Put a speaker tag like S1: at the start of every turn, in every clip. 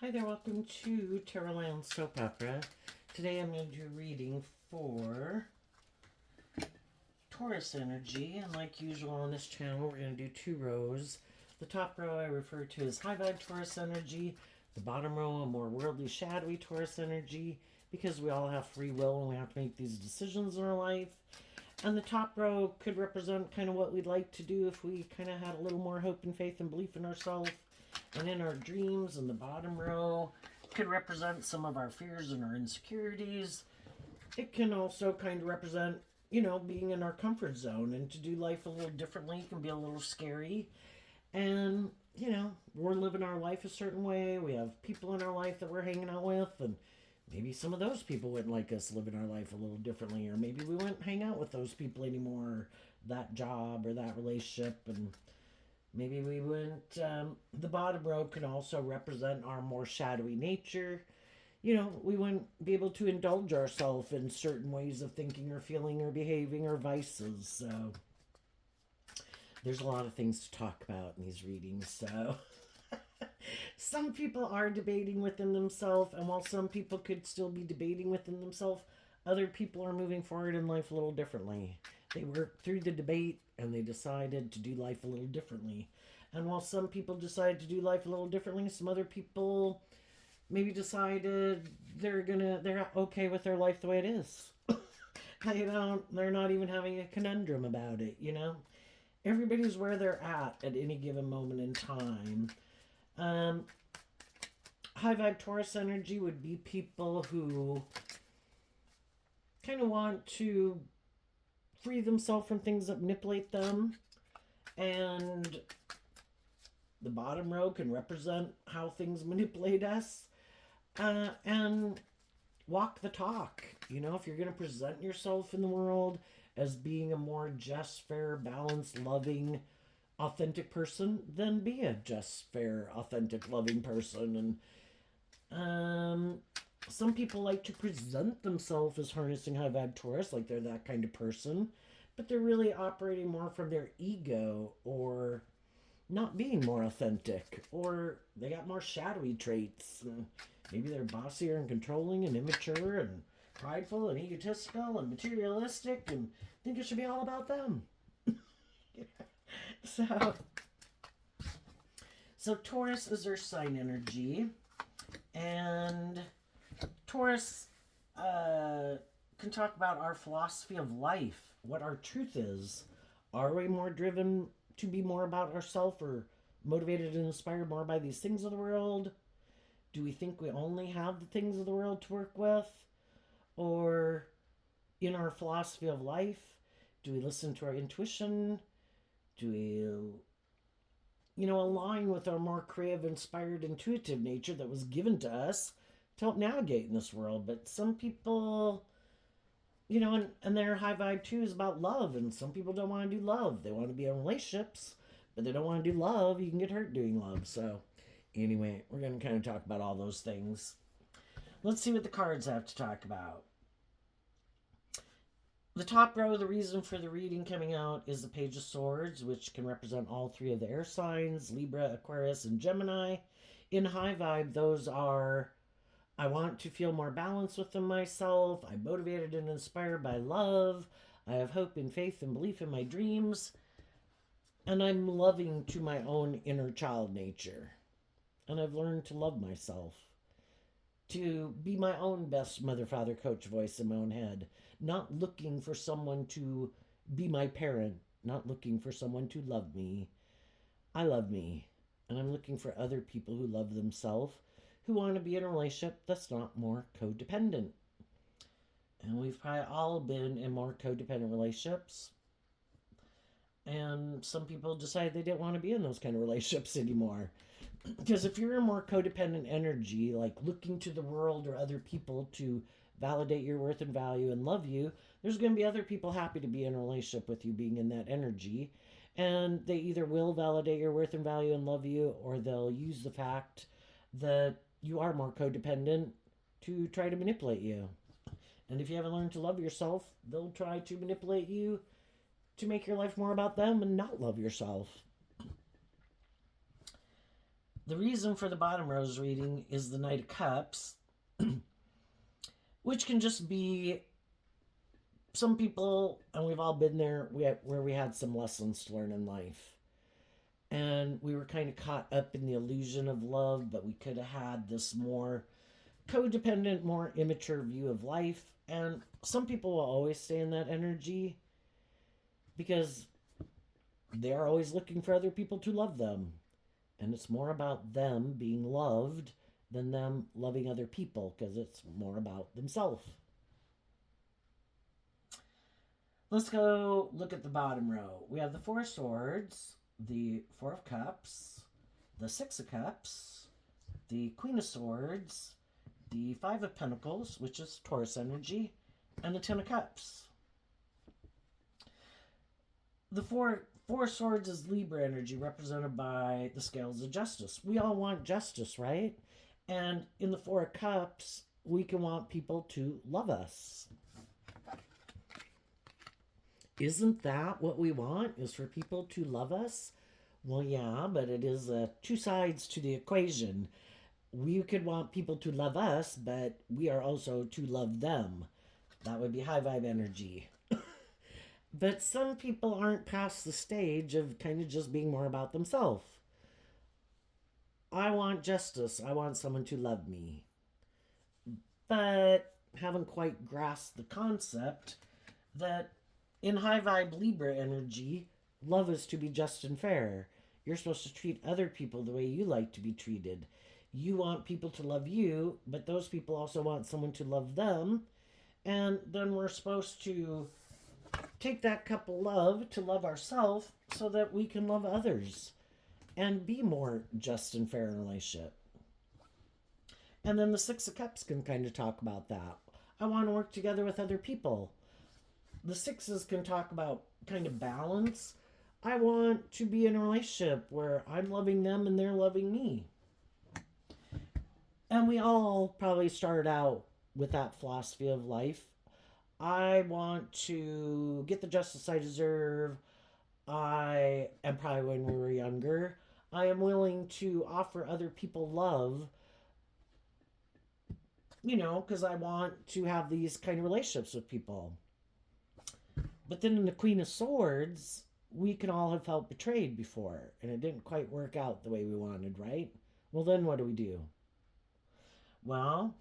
S1: Hi there, welcome to Taurus-Some Soap Opera. Today I'm going to do a reading for Taurus energy, and like usual on this channel, we're going to do two rows. The top row I refer to as high vibe Taurus energy, the bottom row a more worldly, shadowy Taurus energy, because we all have free will and we have to make these decisions in our life. And the top row could represent kind of what we'd like to do if we kind of had a little more hope and faith and belief in ourselves and in our dreams. And the bottom row could represent some of our fears and our insecurities. It can also kind of represent, being in our comfort zone, and to do life a little differently can be a little scary. And, we're living our life a certain way. We have people in our life that we're hanging out with, and maybe some of those people wouldn't like us living our life a little differently, or maybe we wouldn't hang out with those people anymore, or that job or that relationship, and maybe we wouldn't. The bottom row can also represent our more shadowy nature. We wouldn't be able to indulge ourselves in certain ways of thinking or feeling or behaving or vices. So there's a lot of things to talk about in these readings. So some people are debating within themselves, and while some people could still be debating within themselves, other people are moving forward in life a little differently. They worked through the debate and they decided to do life a little differently. And while some people decided to do life a little differently, some other people maybe decided they're okay with their life the way it is. They're not even having a conundrum about it. Everybody's where they're at any given moment in time. High vibe Taurus energy would be people who kind of want to free themselves from things that manipulate them. And the bottom row can represent how things manipulate us. And walk the talk. If you're going to present yourself in the world as being a more just, fair, balanced, loving, authentic person, then be a just, fair, authentic, loving person. And some people like to present themselves as harnessing high vibe Taurus, like they're that kind of person, but they're really operating more from their ego, or not being more authentic, or they got more shadowy traits. And maybe they're bossier and controlling and immature and prideful and egotistical and materialistic and think it should be all about them. So Taurus is their sign energy, and Taurus can talk about our philosophy of life, what our truth is. Are we more driven to be more about ourselves, or motivated and inspired more by these things of the world? Do we think we only have the things of the world to work with? Or in our philosophy of life, do we listen to our intuition? Do we, align with our more creative, inspired, intuitive nature that was given to us to help navigate in this world? But some people, and their high vibe too is about love, and some people don't want to do love. They want to be in relationships, but they don't want to do love. You can get hurt doing love. So anyway, we're going to kind of talk about all those things. Let's see what the cards have to talk about. The top row, the reason for the reading coming out, is the Page of Swords, which can represent all three of the air signs, Libra, Aquarius, and Gemini. In high vibe, those are: I want to feel more balanced within myself. I'm motivated and inspired by love. I have hope and faith and belief in my dreams. And I'm loving to my own inner child nature. And I've learned to love myself. To be my own best mother, father, coach voice in my own head. Not looking for someone to be my parent. Not looking for someone to love me. I love me. And I'm looking for other people who love themselves, who want to be in a relationship that's not more codependent. And we've probably all been in more codependent relationships. And some people decided they didn't want to be in those kind of relationships anymore. Because if you're in more codependent energy, like looking to the world or other people to validate your worth and value and love you, there's going to be other people happy to be in a relationship with you being in that energy. And they either will validate your worth and value and love you, or they'll use the fact that you are more codependent to try to manipulate you. And if you haven't learned to love yourself, they'll try to manipulate you to make your life more about them and not love yourself. The reason for the bottom rose reading is the Knight of Cups, which can just be some people, and we've all been there, where we had some lessons to learn in life. And we were kind of caught up in the illusion of love, but we could have had this more codependent, more immature view of life. And some people will always stay in that energy because they are always looking for other people to love them. And it's more about them being loved than them loving other people because it's more about themselves. Let's go look at the bottom row. We have the Four of Swords, the Four of Cups, the Six of Cups, the Queen of Swords, the Five of Pentacles, which is Taurus energy, and the Ten of Cups. The Four of Swords is Libra energy, represented by the Scales of Justice. We all want justice, right? And in the Four of Cups, we can want people to love us. Isn't that what we want, is for people to love us? Well, yeah, but it is two sides to the equation. We could want people to love us, but we are also to love them. That would be high vibe energy. But some people aren't past the stage of kind of just being more about themselves. I want justice. I want someone to love me. But haven't quite grasped the concept that in high vibe Libra energy, love is to be just and fair. You're supposed to treat other people the way you like to be treated. You want people to love you, but those people also want someone to love them. And then we're supposed to take that cup of love to love ourselves so that we can love others and be more just and fair in a relationship. And then the Six of Cups can kind of talk about that. I want to work together with other people. The sixes can talk about kind of balance. I want to be in a relationship where I'm loving them and they're loving me. And we all probably started out with that philosophy of life. I want to get the justice I deserve. And probably when we were younger, I am willing to offer other people love, because I want to have these kind of relationships with people. But then in the Queen of Swords, we can all have felt betrayed before, and it didn't quite work out the way we wanted, right? Well, then what do? Well,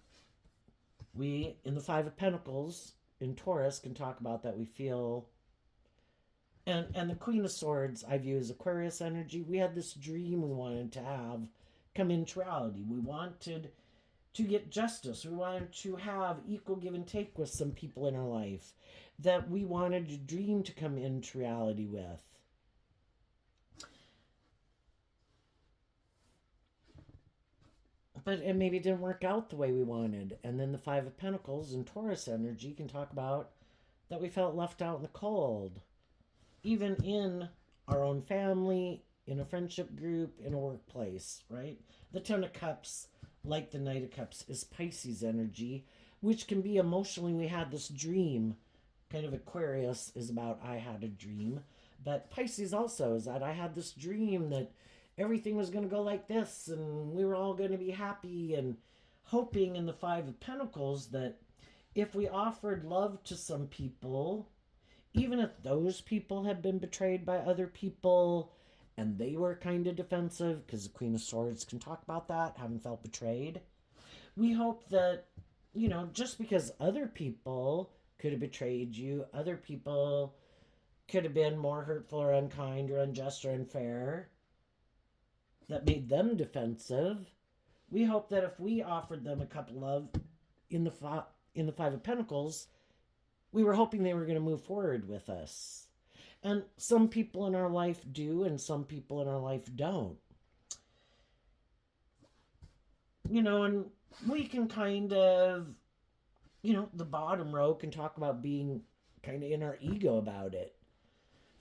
S1: we, in the Five of Pentacles, in Taurus, can talk about that we feel... And the Queen of Swords, I view as Aquarius energy. We had this dream we wanted to have come into reality. We wanted to get justice. We wanted to have equal give and take with some people in our life that we wanted a dream to come into reality with. But it maybe didn't work out the way we wanted. And then the Five of Pentacles and Taurus energy can talk about that we felt left out in the cold. Even in our own family, in a friendship group, in a workplace, right? The Ten of Cups, like the Knight of Cups, is Pisces energy, which can be emotionally, we had this dream. Kind of Aquarius is about I had a dream. But Pisces also is that I had this dream that everything was going to go like this and we were all going to be happy, and hoping in the Five of Pentacles that if we offered love to some people, even if those people had been betrayed by other people and they were kind of defensive, because the Queen of Swords can talk about that, having felt betrayed, we hope that, just because other people could have betrayed you, other people could have been more hurtful or unkind or unjust or unfair, that made them defensive, we hope that if we offered them a cup of love in the Five of Pentacles, we were hoping they were going to move forward with us. And some people in our life do, and some people in our life don't. And we can kind of, the bottom row can talk about being kind of in our ego about it.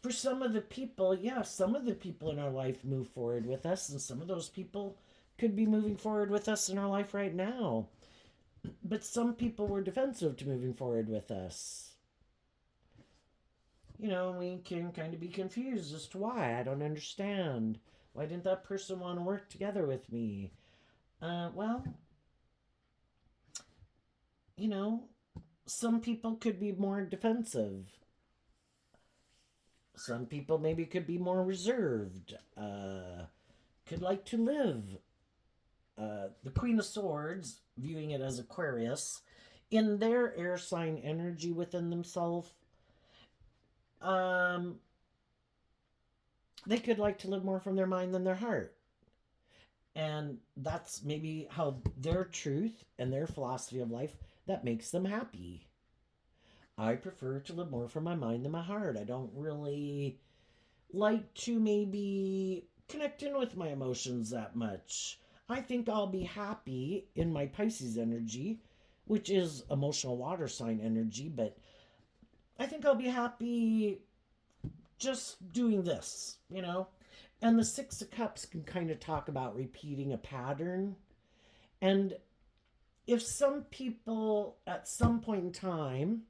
S1: For some of the people, some of the people in our life move forward with us, and some of those people could be moving forward with us in our life right now. But some people were defensive to moving forward with us. We can kind of be confused as to why. I don't understand. Why didn't that person want to work together with me? Well, you know, some people could be more defensive. Some people maybe could be more reserved. Could like to live. The Queen of Swords, viewing it as Aquarius, in their air sign energy within themselves, um, they could like to live more from their mind than their heart. And that's maybe how their truth and their philosophy of life that makes them happy. I prefer to live more from my mind than my heart. I don't really like to maybe connect in with my emotions that much. I think I'll be happy in my Pisces energy, which is emotional water sign energy, but I think I'll be happy just doing this, you know? And the Six of Cups can kind of talk about repeating a pattern. And if some people at some point in time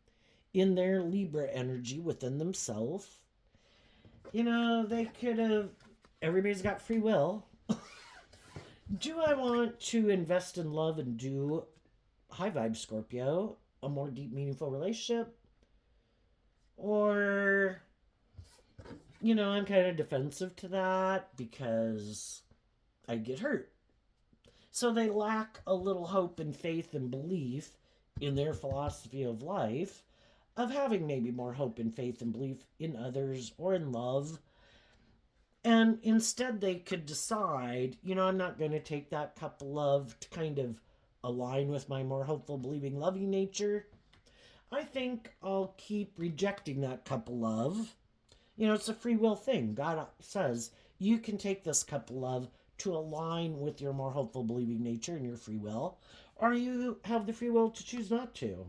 S1: in their Libra energy within themselves, they could have, everybody's got free will. Do I want to invest in love and do high vibe Scorpio, a more deep, meaningful relationship? Or, I'm kind of defensive to that because I get hurt. So they lack a little hope and faith and belief in their philosophy of life, of having maybe more hope and faith and belief in others or in love. And instead, they could decide, I'm not going to take that cup of love to kind of align with my more hopeful, believing, loving nature. I think I'll keep rejecting that cup of love. It's a free will thing. God says you can take this cup of love to align with your more hopeful, believing nature and your free will, or you have the free will to choose not to.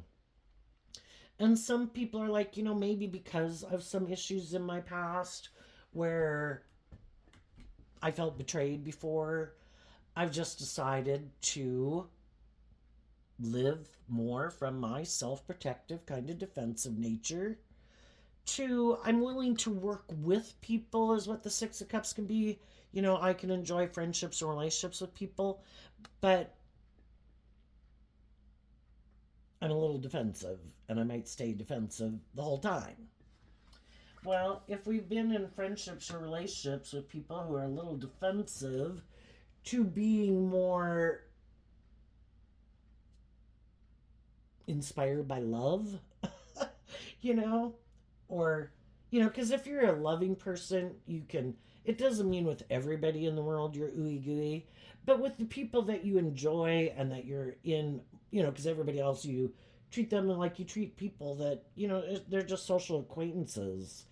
S1: And some people are like, maybe because of some issues in my past where I felt betrayed before, I've just decided to live more from my self-protective kind of defensive nature to I'm willing to work with people is what the Six of Cups can be. I can enjoy friendships or relationships with people, but I'm a little defensive and I might stay defensive the whole time. Well, if we've been in friendships or relationships with people who are a little defensive to being more inspired by love, or, because if you're a loving person, it doesn't mean with everybody in the world you're ooey gooey, but with the people that you enjoy and that you're in, because everybody else, you treat them like you treat people that, they're just social acquaintances.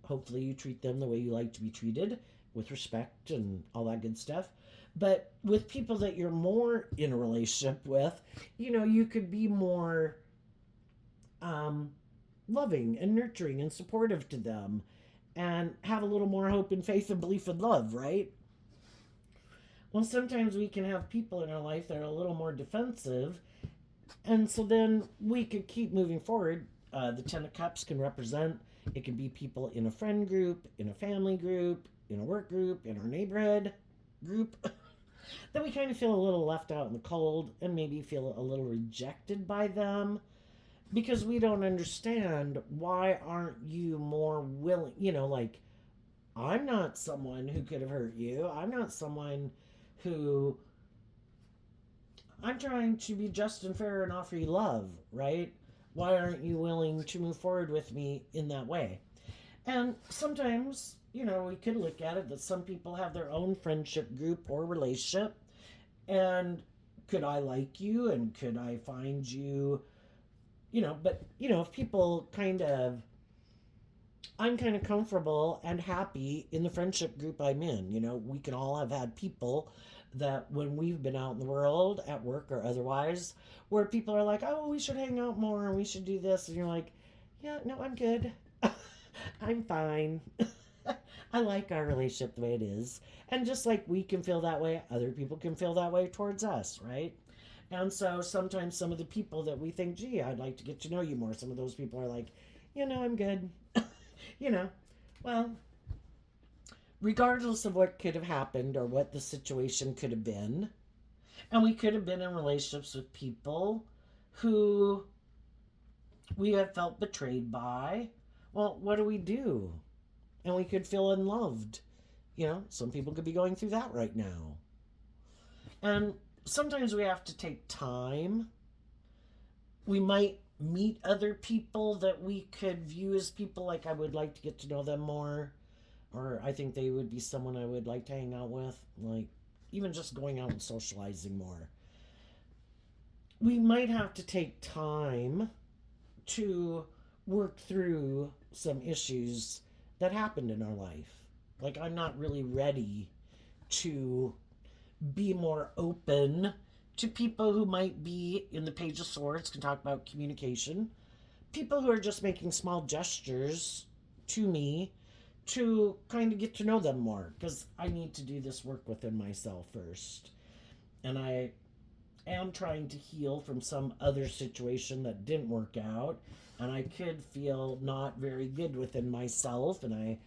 S1: Hopefully you treat them the way you like to be treated, with respect and all that good stuff. But with people that you're more in a relationship with, you could be more loving and nurturing and supportive to them and have a little more hope and faith and belief and love, right? Well, sometimes we can have people in our life that are a little more defensive, and so then we could keep moving forward. The Ten of Cups can represent, it can be people in a friend group, in a family group, in a work group, in our neighborhood group, that we kind of feel a little left out in the cold and maybe feel a little rejected by them because we don't understand why aren't you more willing, like I'm not someone who could have hurt you. I'm not someone who I'm trying to be just and fair and offer you love, right? Why aren't you willing to move forward with me in that way? And sometimes, we could look at it that some people have their own friendship group or relationship. And could I like you? And could I find you, but, if people I'm kind of comfortable and happy in the friendship group I'm in. We can all have had people that when we've been out in the world at work or otherwise, where people are like, oh, we should hang out more and we should do this. And you're like, yeah, no, I'm good. I'm fine. I like our relationship the way it is. And just like we can feel that way, other people can feel that way towards us, right? And so sometimes some of the people that we think, gee, I'd like to get to know you more, some of those people are like, I'm good. Well, regardless of what could have happened or what the situation could have been. And we could have been in relationships with people who we have felt betrayed by. Well, what do we do? And we could feel unloved. You know, some people could be going through that right now. And sometimes we have to take time. We might meet other people that we could view as people like I would like to get to know them more. Or I think they would be someone I would like to hang out with. Like, even just going out and socializing more. We might have to take time to work through some issues that happened in our life. Like, I'm not really ready to be more open to people who might be in the Page of Swords, can talk about communication. People who are just making small gestures to me to kind of get to know them more, because I need to do this work within myself first. And I am trying to heal from some other situation that didn't work out, and I could feel not very good within myself, and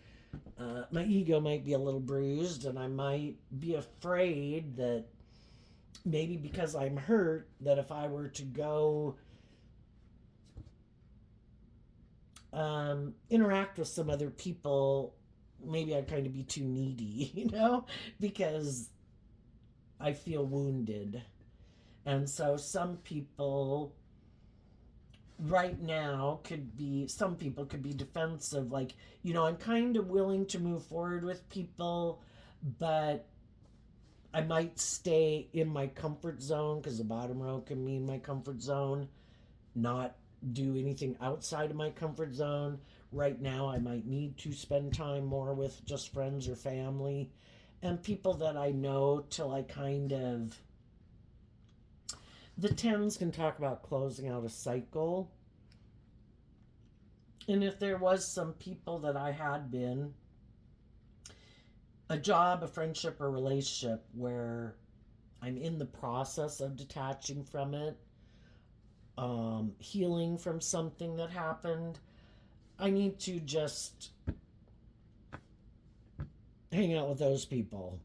S1: my ego might be a little bruised, and I might be afraid that maybe because I'm hurt, that if I were to go interact with some other people, maybe I'd kind of be too needy, you know, because I feel wounded. And so some people right now some people could be defensive, like, you know, I'm kind of willing to move forward with people, but I might stay in my comfort zone, because the bottom row can mean my comfort zone, not do anything outside of my comfort zone. Right now, I might need to spend time more with just friends or family and people that I know till I kind of. The tens can talk about closing out a cycle. And if there was some people that I had been, a job, a friendship, or relationship where I'm in the process of detaching from it, healing from something that happened, I need to just hang out with those people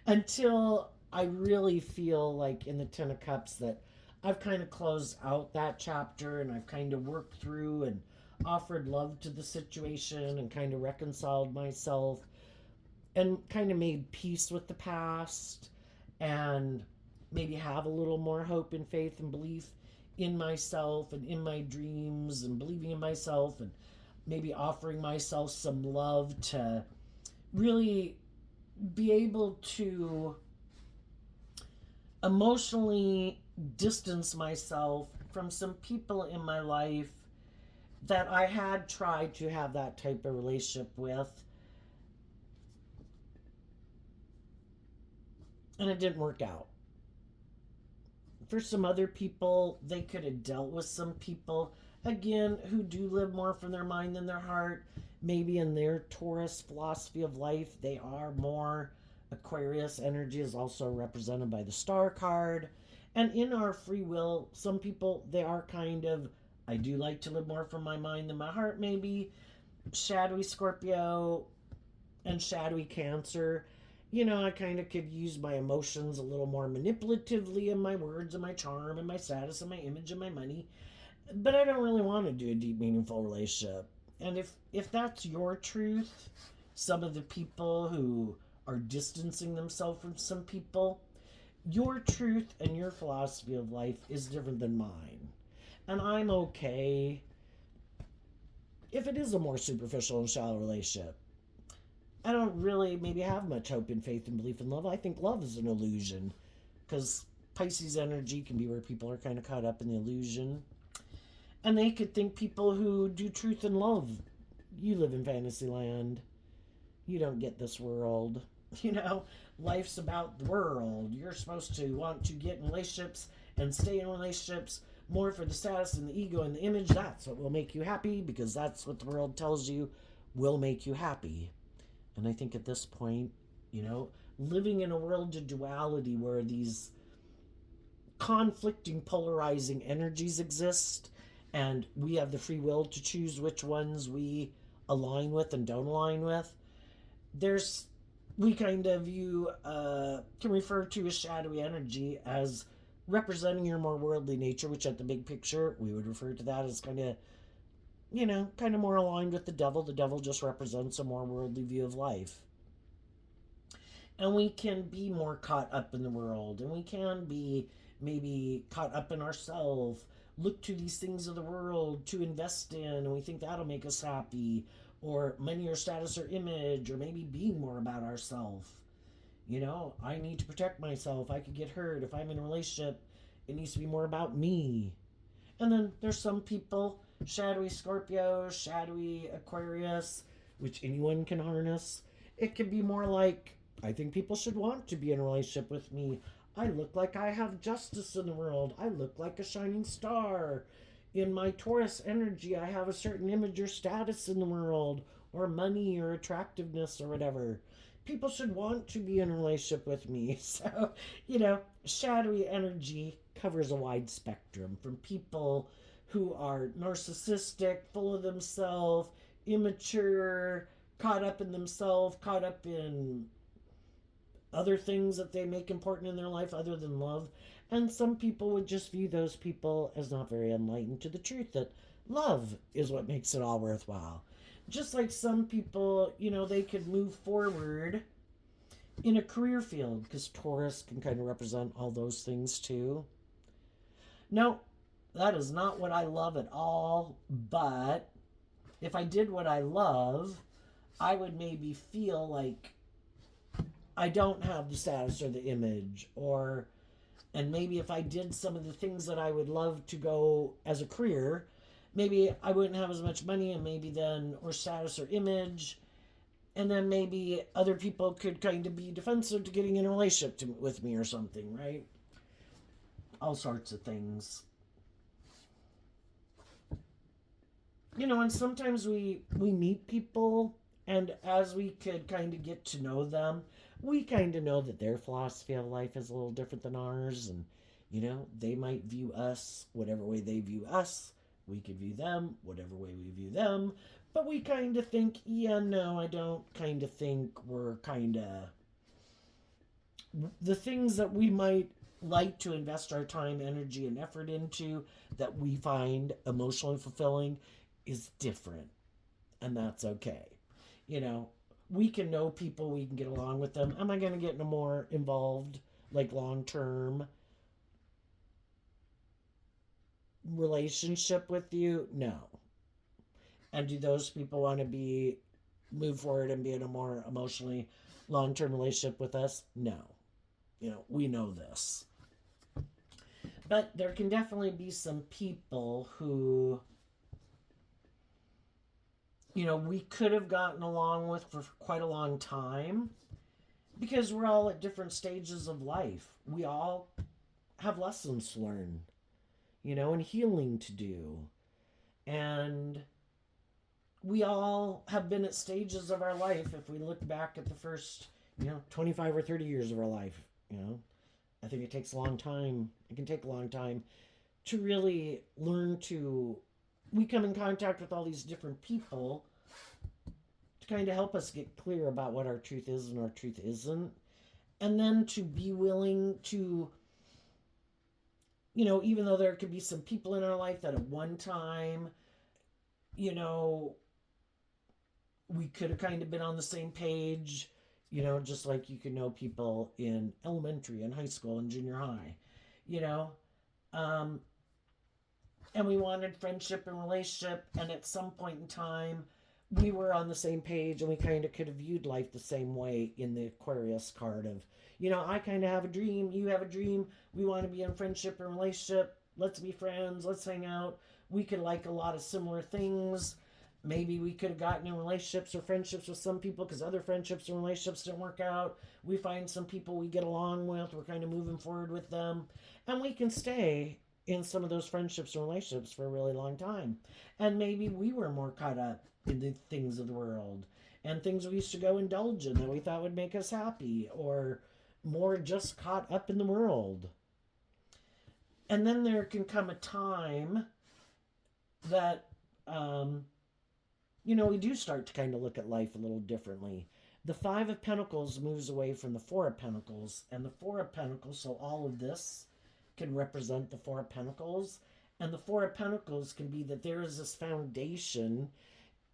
S1: until I really feel like in the Ten of Cups that I've kind of closed out that chapter, and I've kind of worked through and offered love to the situation and kind of reconciled myself and kind of made peace with the past, and maybe have a little more hope and faith and belief in myself and in my dreams, and believing in myself, and maybe offering myself some love to really be able to emotionally distance myself from some people in my life that I had tried to have that type of relationship with, and it didn't work out. For some other people, they could have dealt with some people, again, who do live more from their mind than their heart. Maybe in their Taurus philosophy of life, they are more. Aquarius energy is also represented by the Star card. And in our free will, some people, they are kind of, I do like to live more from my mind than my heart, maybe. Shadowy Scorpio and shadowy Cancer. You know, I kind of could use my emotions a little more manipulatively, in my words and my charm and my status and my image and my money. But I don't really want to do a deep, meaningful relationship. And if that's your truth, some of the people who are distancing themselves from some people, your truth and your philosophy of life is different than mine. And I'm okay if it is a more superficial and shallow relationship. I don't really maybe have much hope and faith and belief in love. I think love is an illusion, because Pisces energy can be where people are kind of caught up in the illusion. And they could think people who do truth and love, you live in fantasy land. You don't get this world. You know, life's about the world. You're supposed to want to get in relationships and stay in relationships more for the status and the ego and the image. That's what will make you happy, because that's what the world tells you will make you happy. And I think at this point, you know, living in a world of duality where these conflicting, polarizing energies exist, and we have the free will to choose which ones we align with and don't align with, there's we kind of view can refer to a shadowy energy as representing your more worldly nature, which at the big picture we would refer to that as kind of, kind of more aligned with the devil. The devil just represents a more worldly view of life. And we can be more caught up in the world, and we can be maybe caught up in ourselves, look to these things of the world to invest in, and we think that'll make us happy, or money or status or image, or maybe being more about ourselves. I need to protect myself. I could get hurt. If I'm in a relationship, it needs to be more about me. And then there's some people, shadowy Scorpio, shadowy Aquarius, which anyone can harness. It can be more like, I think people should want to be in a relationship with me. I look like I have justice in the world. I look like a shining star. In my Taurus energy, I have a certain image or status in the world, or money or attractiveness or whatever. People should want to be in a relationship with me. So, shadowy energy covers a wide spectrum from people who are narcissistic, full of themselves, immature, caught up in themselves, caught up in other things that they make important in their life other than love. And some people would just view those people as not very enlightened to the truth that love is what makes it all worthwhile. Just like some people, they could move forward in a career field, because Taurus can kind of represent all those things too. No, that is not what I love at all, but if I did what I love, I would maybe feel like I don't have the status or the image, and maybe if I did some of the things that I would love to go as a career, maybe I wouldn't have as much money, and maybe then, or status or image, and then maybe other people could kind of be defensive to getting in a relationship with me or something, right? All sorts of things. And sometimes we meet people, and as we could kind of get to know them, we kind of know that their philosophy of life is a little different than ours, and they might view us whatever way they view us. We could view them whatever way we view them, but we kind of think, yeah, no, I don't kind of think we're kind of the things that we might like to invest our time, energy, and effort into that we find emotionally fulfilling is different, and that's okay. You know, we can know people, we can get along with them. Am I going to get in a more involved, like long term relationship with you? No. And do those people want to move forward and be in a more emotionally long term relationship with us? No. We know this. But there can definitely be some people who, we could have gotten along with for quite a long time, because we're all at different stages of life. We all have lessons to learn, and healing to do. And we all have been at stages of our life. If we look back at the first, 25 or 30 years of our life, I think it takes a long time. It can take a long time to really learn to. We come in contact with all these different people to kind of help us get clear about what our truth is and our truth isn't. And then to be willing to, even though there could be some people in our life that at one time, we could have kind of been on the same page, just like you can know people in elementary and high school and junior high, and we wanted friendship and relationship, and at some point in time, we were on the same page, and we kind of could have viewed life the same way in the Aquarius card of, I kind of have a dream, you have a dream, we want to be in friendship and relationship, let's be friends, let's hang out, we could like a lot of similar things. Maybe we could have gotten in relationships or friendships with some people because other friendships and relationships didn't work out. We find some people we get along with, we're kind of moving forward with them, and we can stay in some of those friendships and relationships for a really long time. And maybe we were more caught up in the things of the world and things we used to go indulge in that we thought would make us happy, or more just caught up in the world. And then there can come a time that, we do start to kind of look at life a little differently. The Five of Pentacles moves away from the Four of Pentacles, and the Four of Pentacles, so all of this can represent the Four of Pentacles, and the Four of Pentacles can be that there is this foundation,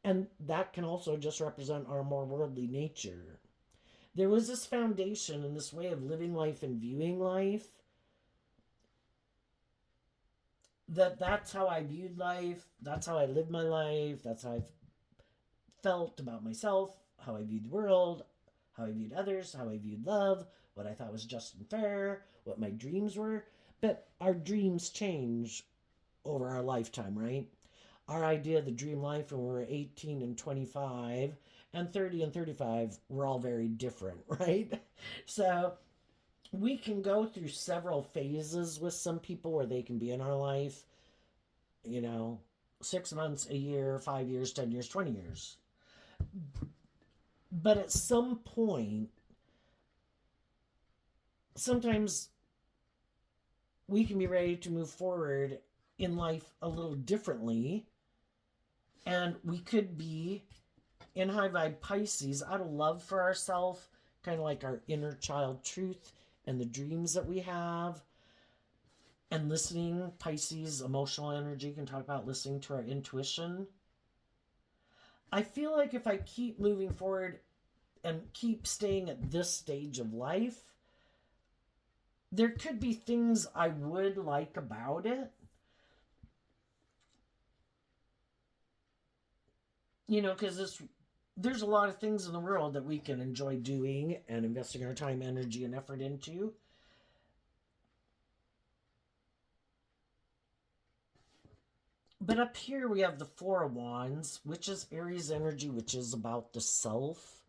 S1: and that can also just represent our more worldly nature. There was this foundation and this way of living life and viewing life, that's how I viewed life, that's how I lived my life, that's how I felt about myself, how I viewed the world, how I viewed others, how I viewed love, what I thought was just and fair, what my dreams were. But our dreams change over our lifetime, right? Our idea of the dream life when we're 18 and 25 and 30 and 35 were all very different, right? So we can go through several phases with some people where they can be in our life, 6 months, a year, 5 years, 10 years, 20 years. But at some point, sometimes we can be ready to move forward in life a little differently. And we could be in high vibe Pisces out of love for ourselves, kind of like our inner child truth and the dreams that we have. And listening, Pisces, emotional energy, can talk about listening to our intuition. I feel like if I keep moving forward and keep staying at this stage of life, there could be things I would like about it. Because there's a lot of things in the world that we can enjoy doing and investing our time, energy, and effort into. But up here we have the Four of Wands, which is Aries energy, which is about the self.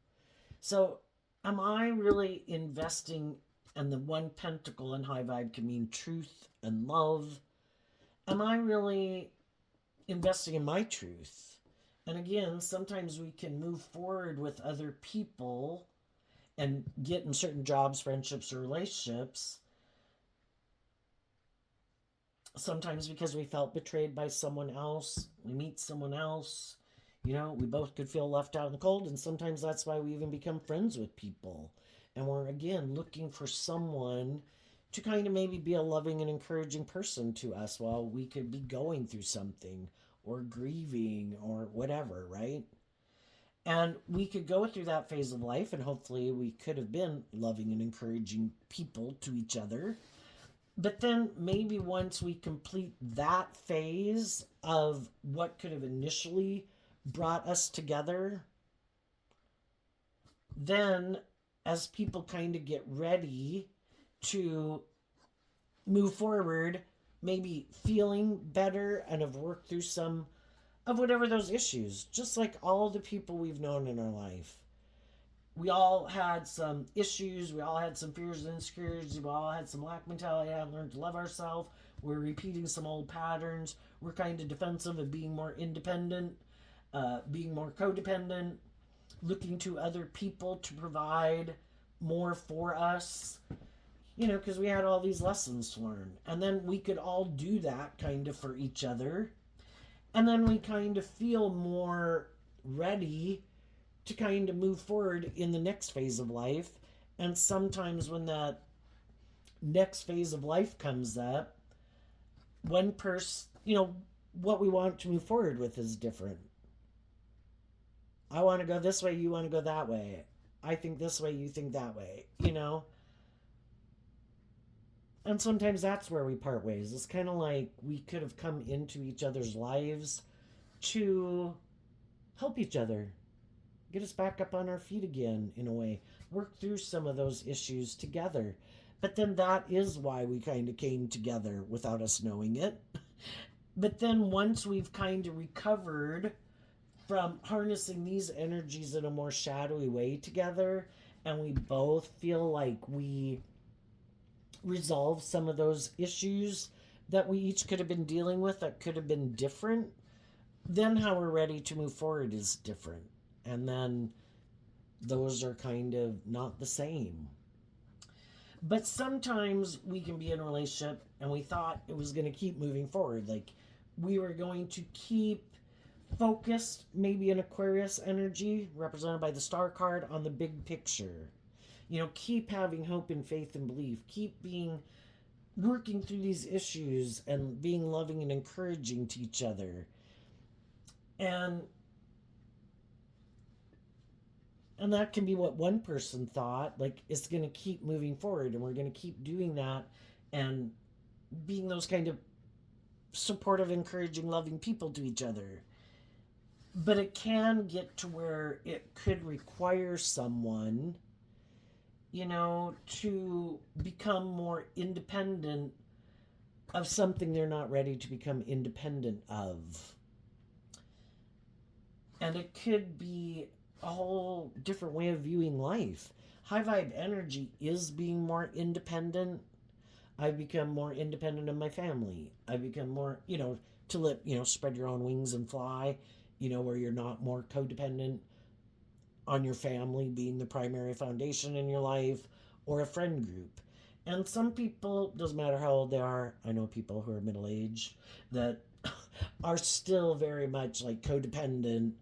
S1: So am I really investing, and the one pentacle in high vibe can mean truth and love. Am I really investing in my truth? And again, sometimes we can move forward with other people and get in certain jobs, friendships, or relationships. Sometimes because we felt betrayed by someone else, we meet someone else, we both could feel left out in the cold, and sometimes that's why we even become friends with people. And we're, again, looking for someone to kind of maybe be a loving and encouraging person to us while we could be going through something or grieving or whatever, right? And we could go through that phase of life, and hopefully we could have been loving and encouraging people to each other. But then maybe once we complete that phase of what could have initially brought us together, then as people kind of get ready to move forward, maybe feeling better and have worked through some of whatever those issues, just like all the people we've known in our life. We all had some issues. We all had some fears and insecurities. We all had some lack mentality. I learned to love ourselves. We're repeating some old patterns. We're kind of defensive of being more independent, being more codependent, looking to other people to provide more for us, because we had all these lessons to learn. And then we could all do that kind of for each other. And then we kind of feel more ready to kind of move forward in the next phase of life. And sometimes when that next phase of life comes up, one person, what we want to move forward with is different. I want to go this way, you want to go that way. I think this way, you think that way, And sometimes that's where we part ways. It's kind of like we could have come into each other's lives to help each other, get us back up on our feet again, in a way, work through some of those issues together. But then that is why we kind of came together without us knowing it. But then once we've kind of recovered from harnessing these energies in a more shadowy way together, and we both feel like we resolve some of those issues that we each could have been dealing with that could have been different, then how we're ready to move forward is different. And then those are kind of not the same. But sometimes we can be in a relationship and we thought it was going to keep moving forward. Like we were going to keep focused, maybe an Aquarius energy represented by the star card on the big picture. Keep having hope and faith and belief. Keep working through these issues and being loving and encouraging to each other. And that can be what one person thought, like it's going to keep moving forward and we're going to keep doing that and being those kind of supportive, encouraging, loving people to each other. But it can get to where it could require someone, to become more independent of something they're not ready to become independent of. And it could be a whole different way of viewing life. High vibe energy is being more independent. I've become more independent of my family. I've become more, to let, spread your own wings and fly, where you're not more codependent on your family being the primary foundation in your life or a friend group. And some people, doesn't matter how old they are, I know people who are middle aged that are still very much like codependent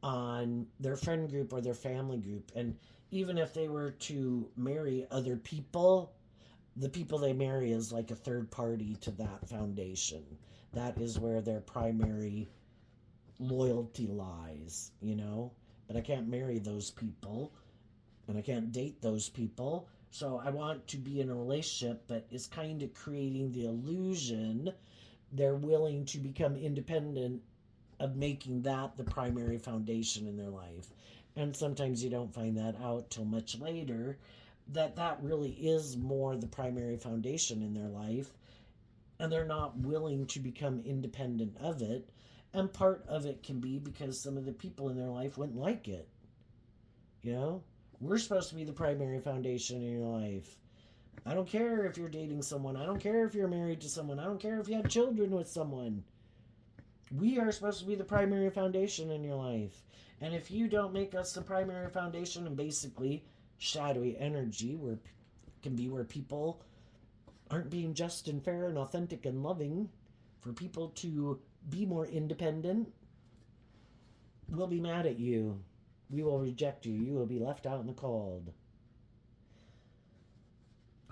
S1: on their friend group or their family group. And even if they were to marry other people, the people they marry is like a third party to that foundation. That is where their primary loyalty lies, But I can't marry those people and I can't date those people. So I want to be in a relationship that is kind of creating the illusion they're willing to become independent of making that the primary foundation in their life. And sometimes you don't find that out till much later, that really is more the primary foundation in their life, and they're not willing to become independent of it. And part of it can be because some of the people in their life wouldn't like it. We're supposed to be the primary foundation in your life. I don't care if you're dating someone. I don't care if you're married to someone. I don't care if you have children with someone. We are supposed to be the primary foundation in your life. And if you don't make us the primary foundation, and basically shadowy energy can be where people aren't being just and fair and authentic and loving, for people to be more independent, we'll be mad at you. We will reject you. You will be left out in the cold.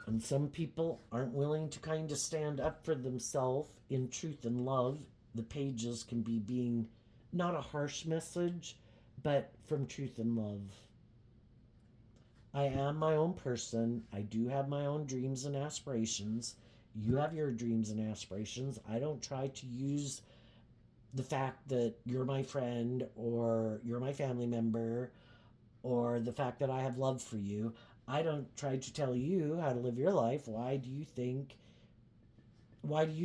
S1: And some people aren't willing to kind of stand up for themselves in truth and love. The pages can be being not a harsh message, but from truth and love. I am my own person. I do have my own dreams and aspirations. You have your dreams and aspirations. I don't try to use the fact that you're my friend or you're my family member or the fact that I have love for you. I don't try to tell you how to live your life. Why do you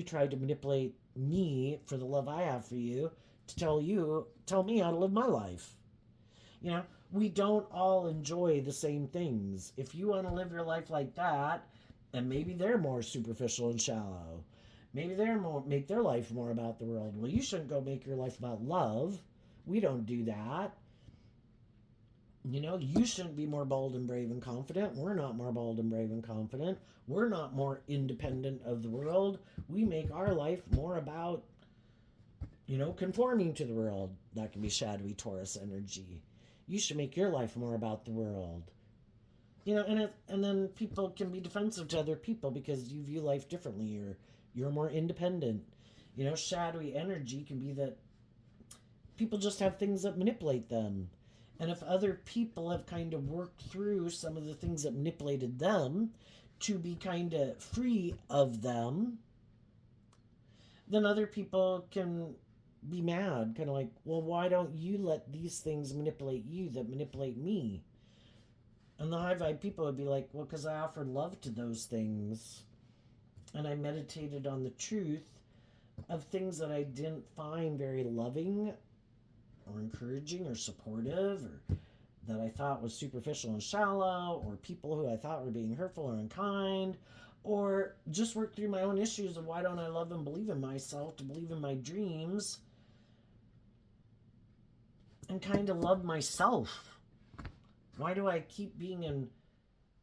S1: try to manipulate me for the love I have for you to tell me how to live my life? We don't all enjoy the same things. If you want to live your life like that, and maybe they're more superficial and shallow, maybe make their life more about the world. Well, you shouldn't go make your life about love. We don't do that. You shouldn't be more bold and brave and confident. We're not more bold and brave and confident. We're not more independent of the world. We make our life more about, conforming to the world. That can be shadowy Taurus energy. You should make your life more about the world. And then people can be defensive to other people because you view life differently, or you're more independent. Shadowy energy can be that people just have things that manipulate them. And if other people have kind of worked through some of the things that manipulated them to be kind of free of them, then other people can be mad, kind of like, well, why don't you let these things manipulate you that manipulate me? And the high vibe people would be like, well, because I offered love to those things. And I meditated on the truth of things that I didn't find very loving or encouraging or supportive, or that I thought was superficial and shallow, or people who I thought were being hurtful or unkind, or just work through my own issues of why don't I love and believe in myself, to believe in my dreams, and kind of love myself. Why do I keep being in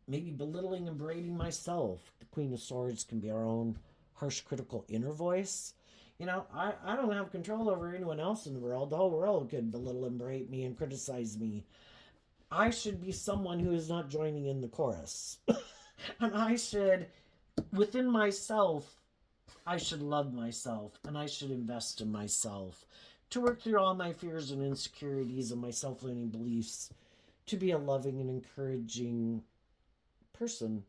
S1: maybe belittling and berating myself? The Queen of Swords can be our own harsh, critical inner voice. I don't have control over anyone else in the world. The whole world could belittle and berate me and criticize me. I should be someone who is not joining in the chorus. And I should, within myself, I should love myself and I should invest in myself to work through all my fears and insecurities and my self limiting beliefs to be a loving and encouraging person.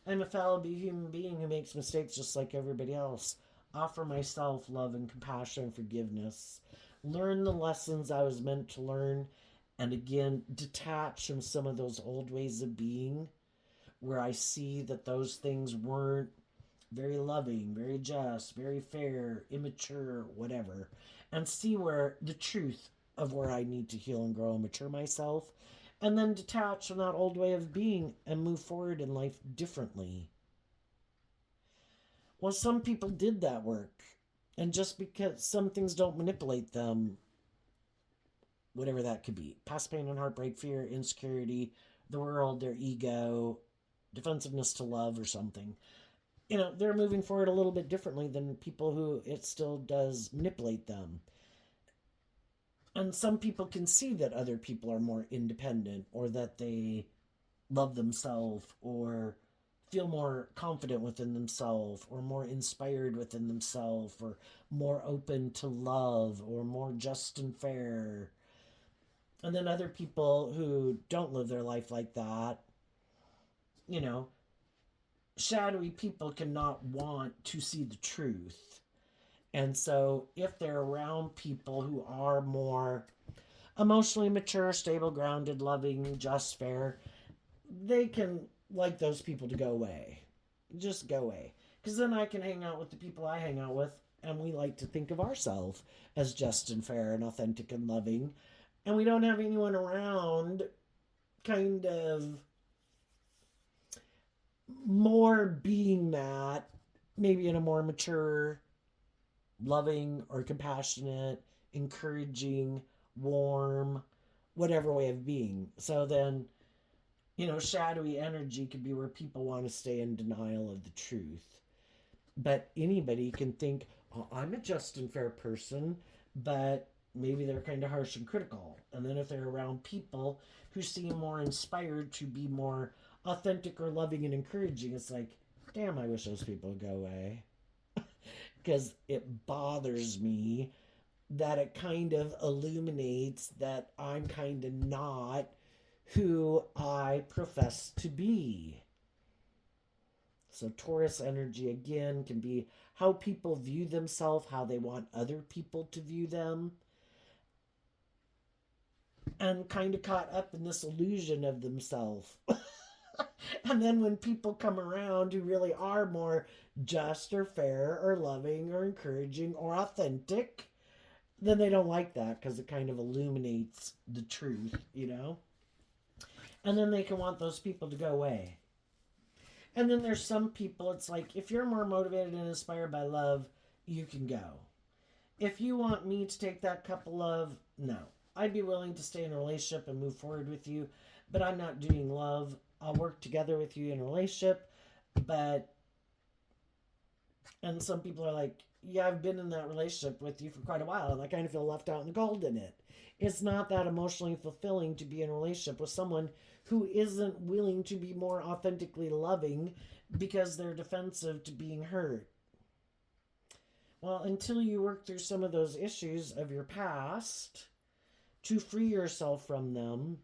S1: I'm a fallible human being who makes mistakes just like everybody else. Offer myself love and compassion and forgiveness. Learn the lessons I was meant to learn. And again, detach from some of those old ways of being where I see that those things weren't very loving, very just, very fair, immature, whatever. And see where the truth of where I need to heal and grow and mature myself, and then detach from that old way of being and move forward in life differently. Well, some people did that work, and just because some things don't manipulate them, whatever that could be, past pain and heartbreak, fear, insecurity, the world, their ego, defensiveness to love, or something, they're moving forward a little bit differently than people who it still does manipulate them. And some people can see that other people are more independent or that they love themselves or feel more confident within themselves or more inspired within themselves or more open to love or more just and fair. And then other people who don't live their life like that, you know, shadowy people cannot want to see the truth. And so if they're around people who are more emotionally mature, stable, grounded, loving, just, fair, they can like those people to go away. Just go away. Because then I can hang out with the people I hang out with, and we like to think of ourselves as just and fair and authentic and loving. And we don't have anyone around kind of more being that, maybe in a more mature, loving, or compassionate, encouraging, warm, whatever way of being. So then, shadowy energy could be where people want to stay in denial of the truth. But anybody can think, oh, I'm a just and fair person, but maybe they're kind of harsh and critical. And then if they're around people who seem more inspired to be more authentic or loving and encouraging, it's like, damn, I wish those people would go away. Because it bothers me that it kind of illuminates that I'm kind of not who I profess to be. So Taurus energy again can be how people view themselves, how they want other people to view them, and kind of caught up in this illusion of themselves. And then when people come around who really are more just or fair or loving or encouraging or authentic, then they don't like that because it kind of illuminates the truth. And then they can want those people to go away. And then there's some people, it's like, if you're more motivated and inspired by love, you can go. If you want me to take that cup of love, no. I'd be willing to stay in a relationship and move forward with you, but I'm not doing love. I'll work together with you in a relationship, and some people are like, yeah, I've been in that relationship with you for quite a while, and I kind of feel left out in the cold in it. It's not that emotionally fulfilling to be in a relationship with someone who isn't willing to be more authentically loving because they're defensive to being hurt. Well, until you work through some of those issues of your past to free yourself from them,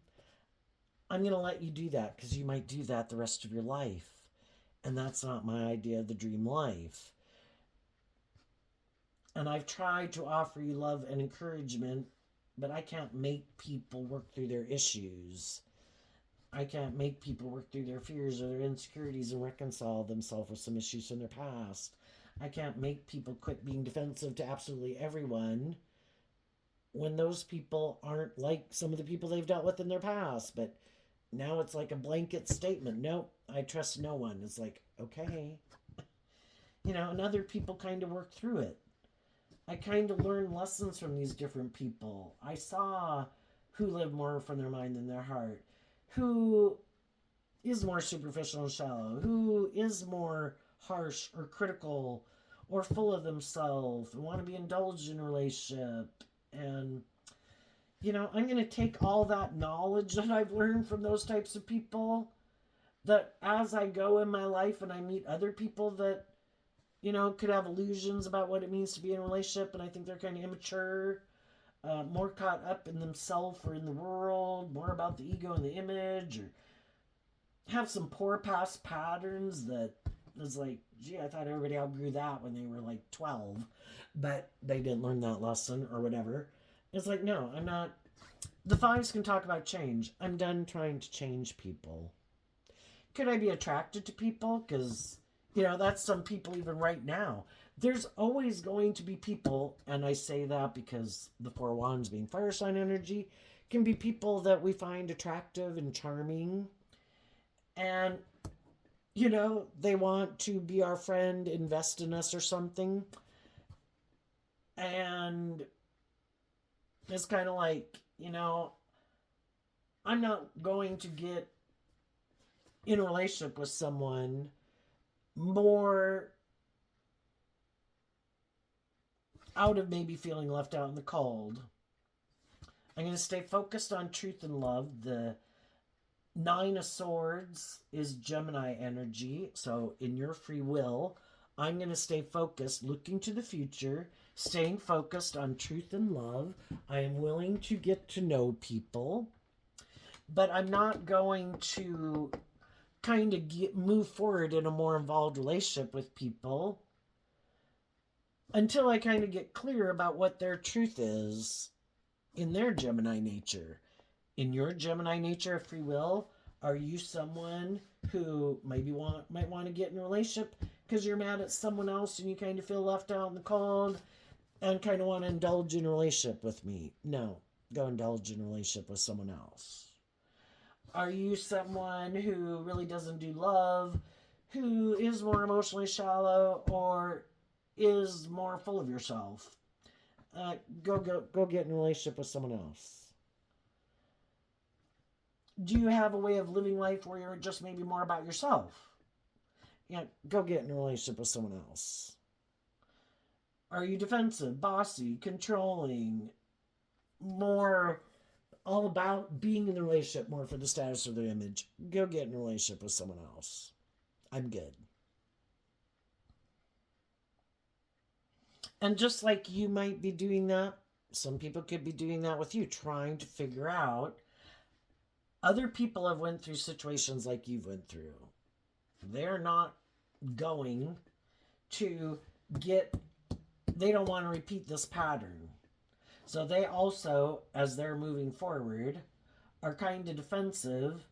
S1: I'm going to let you do that because you might do that the rest of your life. And that's not my idea of the dream life. And I've tried to offer you love and encouragement, but I can't make people work through their issues. I can't make people work through their fears or their insecurities and reconcile themselves with some issues from their past. I can't make people quit being defensive to absolutely everyone when those people aren't like some of the people they've dealt with in their past. But now it's like a blanket statement. Nope, I trust no one. It's like, okay. And other people kind of work through it. I kind of learned lessons from these different people. I saw who lived more from their mind than their heart, who is more superficial and shallow, who is more harsh or critical or full of themselves and want to be indulged in a relationship. And, I'm going to take all that knowledge that I've learned from those types of people, that as I go in my life and I meet other people that, could have illusions about what it means to be in a relationship, and I think they're kind of immature, more caught up in themselves or in the world, more about the ego and the image, or have some poor past patterns that is like, gee, I thought everybody outgrew that when they were like 12, but they didn't learn that lesson or whatever. It's like, no, I'm not. The fives can talk about change. I'm done trying to change people. Could I be attracted to people? Because, that's some people even right now. There's always going to be people, and I say that because the Four Wands being fire sign energy, can be people that we find attractive and charming. And, they want to be our friend, invest in us or something. And it's kind of like, I'm not going to get in a relationship with someone more out of maybe feeling left out in the cold. I'm going to stay focused on truth and love. The Nine of Swords is Gemini energy. So in your free will, I'm going to stay focused, looking to the future, staying focused on truth and love. I am willing to get to know people, but I'm not going to kind of move forward in a more involved relationship with people until I kind of get clear about what their truth is in their Gemini nature. In your Gemini nature of free will, are you someone who maybe might want to get in a relationship because you're mad at someone else and you kind of feel left out in the cold and kind of want to indulge in a relationship with me? No, go indulge in a relationship with someone else. Are you someone who really doesn't do love, who is more emotionally shallow, or is more full of yourself? Go get in a relationship with someone else. Do you have a way of living life where you're just maybe more about yourself? Go get in a relationship with someone else. Are you defensive, bossy, controlling, more all about being in the relationship more for the status of their image? Go get in a relationship with someone else. I'm good. And just like you might be doing that, some people could be doing that with you, trying to figure out. Other people have went through situations like you've went through. They're not going to they don't want to repeat this pattern. So they also, as they're moving forward, are kind of defensive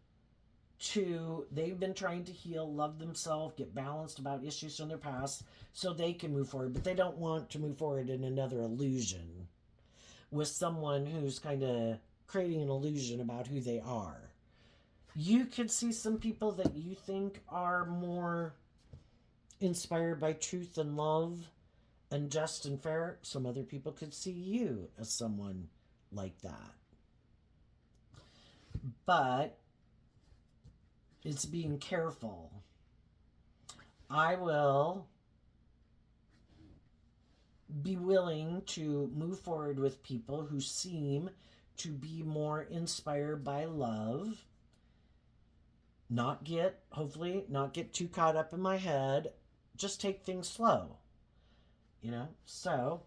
S1: they've been trying to heal, love themselves, get balanced about issues from their past so they can move forward. But they don't want to move forward in another illusion with someone who's kind of creating an illusion about who they are. You could see some people that you think are more inspired by truth and love and just and fair. Some other people could see you as someone like that. But it's being careful. I will be willing to move forward with people who seem to be more inspired by love. Hopefully not get too caught up in my head. Just take things slow. So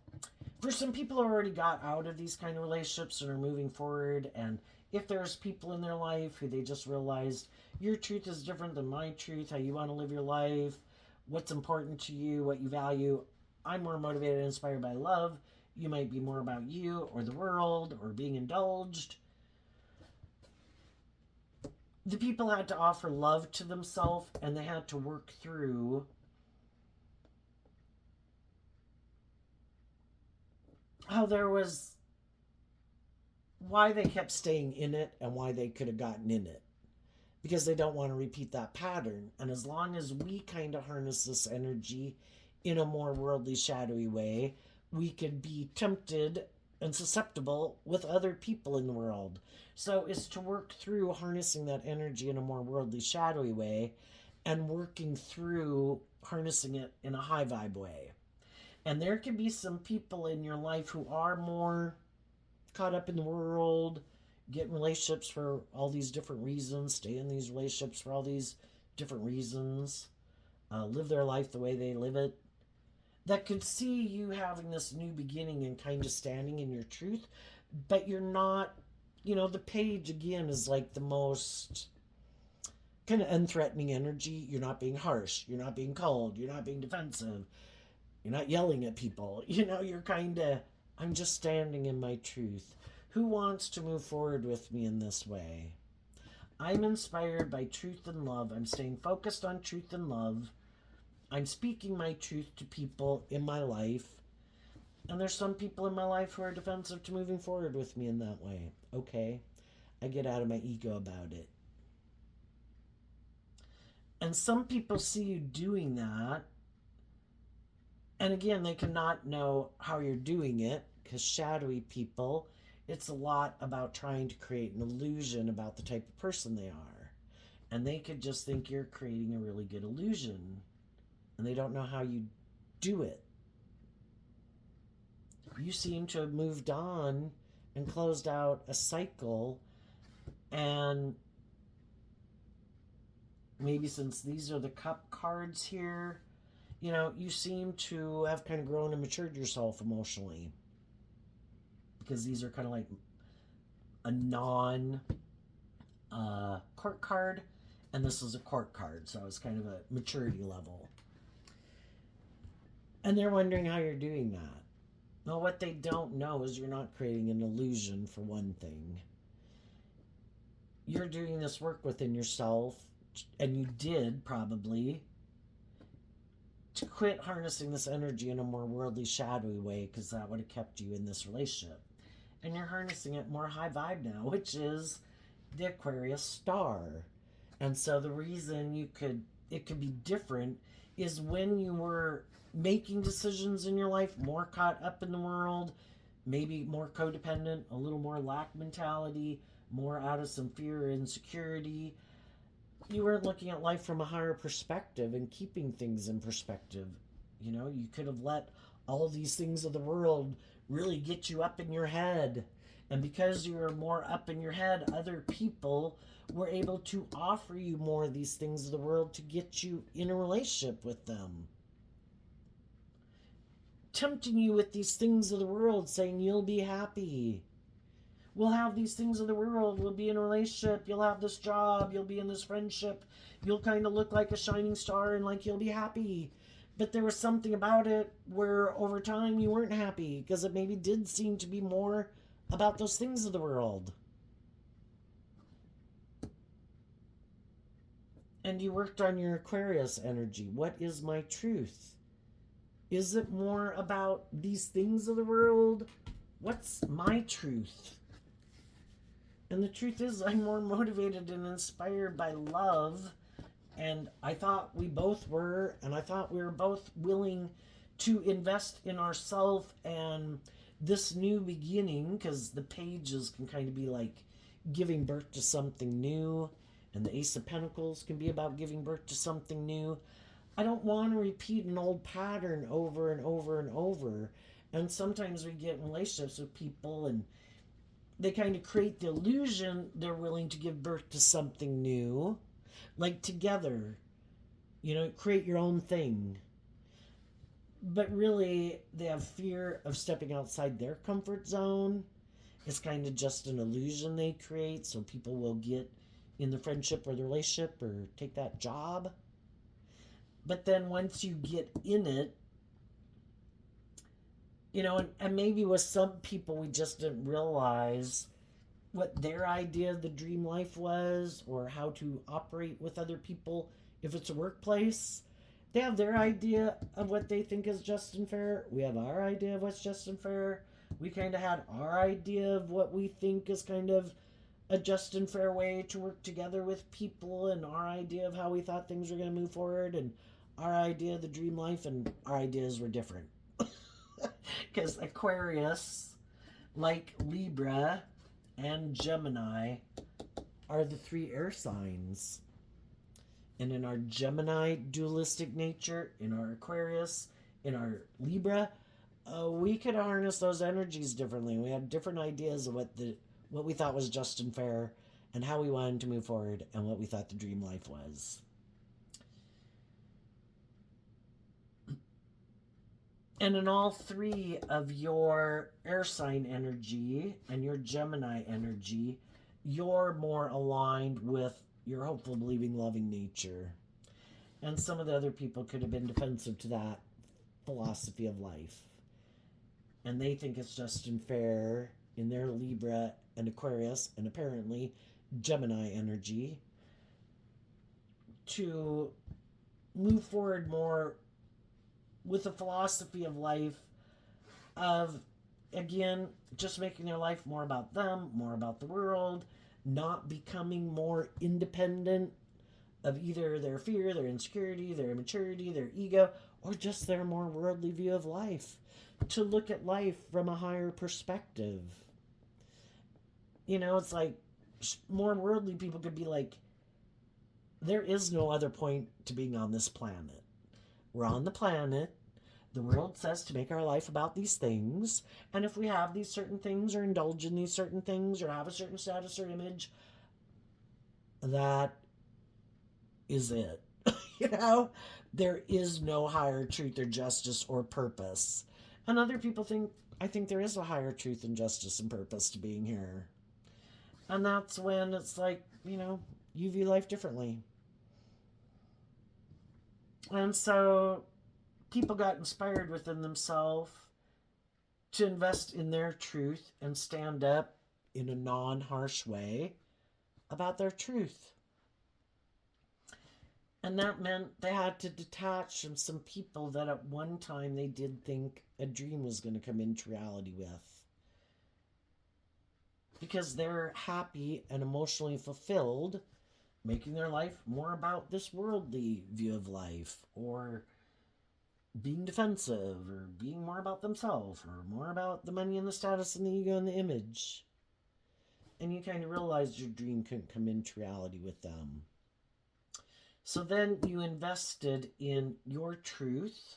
S1: for some people who already got out of these kind of relationships and are moving forward, and if there's people in their life who they just realized your truth is different than my truth, how you want to live your life, what's important to you, what you value. I'm more motivated and inspired by love. You might be more about you or the world or being indulged. The people had to offer love to themselves, and they had to work through how there was why they kept staying in it and why they could have gotten in it, because they don't want to repeat that pattern. And as long as we kind of harness this energy in a more worldly, shadowy way, we could be tempted and susceptible with other people in the world. So it's to work through harnessing that energy in a more worldly, shadowy way and working through harnessing it in a high vibe way. And there can be some people in your life who are more caught up in the world, get in relationships for all these different reasons, stay in these relationships for all these different reasons, live their life the way they live it, that could see you having this new beginning and kind of standing in your truth, but you're not, the page again is like the most kind of unthreatening energy. You're not being harsh, you're not being cold, you're not being defensive, you're not yelling at people. You're kind of, I'm just standing in my truth. Who wants to move forward with me in this way? I'm inspired by truth and love. I'm staying focused on truth and love. I'm speaking my truth to people in my life. And there's some people in my life who are defensive to moving forward with me in that way. Okay, I get out of my ego about it. And some people see you doing that. And again, they cannot know how you're doing it, because shadowy people, it's a lot about trying to create an illusion about the type of person they are. And they could just think you're creating a really good illusion. And they don't know how you do it. You seem to have moved on and closed out a cycle. And maybe since these are the cup cards here, you seem to have kind of grown and matured yourself emotionally. Because these are kind of like a non-court card. And this is a court card. So it's kind of a maturity level. And they're wondering how you're doing that. Well, what they don't know is you're not creating an illusion, for one thing. You're doing this work within yourself, and you did probably, to quit harnessing this energy in a more worldly, shadowy way, because that would have kept you in this relationship. And you're harnessing it more high vibe now, which is the Aquarius star. And so the reason it could be different is when you were making decisions in your life, more caught up in the world, maybe more codependent, a little more lack mentality, more out of some fear or insecurity. You weren't looking at life from a higher perspective and keeping things in perspective. You could have let all these things of the world really get you up in your head. And because you were more up in your head, other people were able to offer you more of these things of the world to get you in a relationship with them. Tempting you with these things of the world, saying you'll be happy. We'll have these things of the world. We'll be in a relationship. You'll have this job. You'll be in this friendship. You'll kind of look like a shining star and like you'll be happy. But there was something about it where over time you weren't happy, because it maybe did seem to be more about those things of the world. And you worked on your Aquarius energy. What is my truth? Is it more about these things of the world? What's my truth? And the truth is, I'm more motivated and inspired by love. And I thought we both were. And I thought we were both willing to invest in ourselves and this new beginning. Because the pages can kind of be like giving birth to something new. And the Ace of Pentacles can be about giving birth to something new. I don't want to repeat an old pattern over and over and over. And sometimes we get in relationships with people and they kind of create the illusion they're willing to give birth to something new. Like together, create your own thing. But really, they have fear of stepping outside their comfort zone. It's kind of just an illusion they create so people will get in the friendship or the relationship or take that job. But then once you get in it, and maybe with some people we just didn't realize what their idea of the dream life was or how to operate with other people. If it's a workplace, they have their idea of what they think is just and fair. We have our idea of what's just and fair. We kind of had our idea of what we think is kind of a just and fair way to work together with people, and our idea of how we thought things were going to move forward, and our idea of the dream life, and our ideas were different. Because Aquarius, like Libra and Gemini, are the 3 air signs. And in our Gemini dualistic nature, in our Aquarius, in our Libra, we could harness those energies differently. We had different ideas of what we thought was just and fair, and how we wanted to move forward, and what we thought the dream life was. And in all three of your air sign energy and your Gemini energy, you're more aligned with your hopeful, believing, loving nature. And some of the other people could have been defensive to that philosophy of life. And they think it's just and fair in their Libra and Aquarius and apparently Gemini energy to move forward more with a philosophy of life of, again, just making their life more about them, more about the world, not becoming more independent of either their fear, their insecurity, their immaturity, their ego, or just their more worldly view of life. To look at life from a higher perspective. You know, it's like more worldly people could be like, there is no other point to being on this planet. We're on the planet. The world says to make our life about these things. And if we have these certain things or indulge in these certain things or have a certain status or image, that is it. You know, there is no higher truth or justice or purpose. And other people I think there is a higher truth and justice and purpose to being here. And that's when it's like, you know, you view life differently. And so people got inspired within themselves to invest in their truth and stand up in a non-harsh way about their truth. And that meant they had to detach from some people that at one time they did think a dream was going to come into reality with. Because they're happy and emotionally fulfilled, making their life more about this worldly view of life, or being defensive, or being more about themselves, or more about the money and the status and the ego and the image. And you kind of realized your dream couldn't come into reality with them. So then you invested in your truth.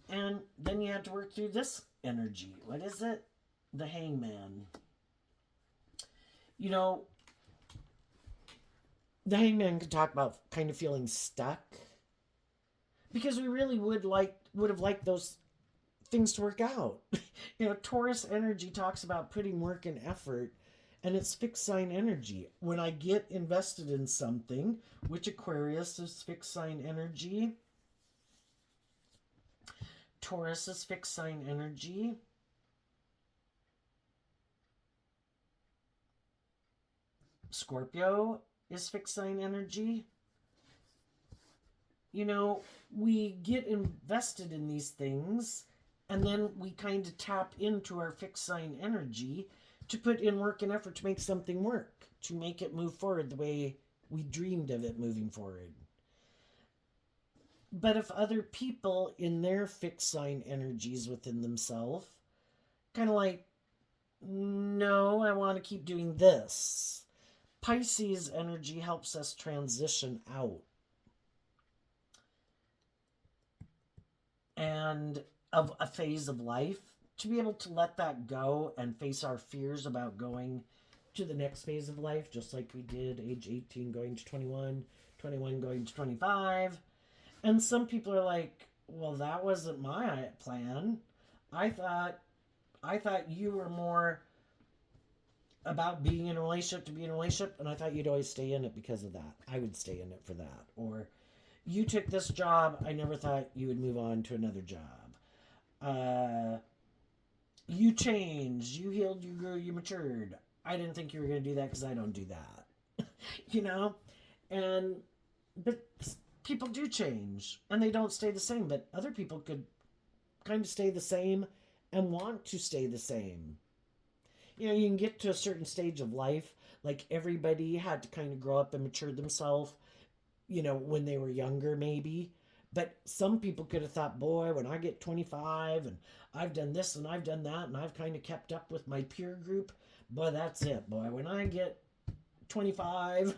S1: And then you had to work through this energy. What is it? The Hangman. You know, the Hangman could talk about kind of feeling stuck. Because we really would have liked those things to work out. You know, Taurus energy talks about putting work and effort. And it's fixed sign energy. When I get invested in something, which Aquarius is fixed sign energy, Taurus is fixed sign energy, Scorpio is fixed sign energy. You know, we get invested in these things, and then we kind of tap into our fixed sign energy to put in work and effort to make something work, to make it move forward the way we dreamed of it moving forward. But if other people in their fixed sign energies within themselves, kind of like, no, I want to keep doing this. Pisces energy helps us transition out. And of a phase of life, to be able to let that go and face our fears about going to the next phase of life, just like we did age 18 going to 21, 21 going to 25. And some people are like, well, that wasn't my plan. I thought you were more about being in a relationship to be in a relationship, and I thought you'd always stay in it because of that. I would stay in it for that. Or you took this job, I never thought you would move on to another job. You changed, you healed, you grew, you matured. I didn't think you were going to do that because I don't do that. You know? But people do change, and they don't stay the same. But other people could kind of stay the same and want to stay the same. You know, you can get to a certain stage of life, like everybody had to kind of grow up and mature themselves, you know, when they were younger maybe. But some people could have thought, boy, when I get 25 and I've done this and I've done that and I've kind of kept up with my peer group, boy, that's it, boy. When I get 25,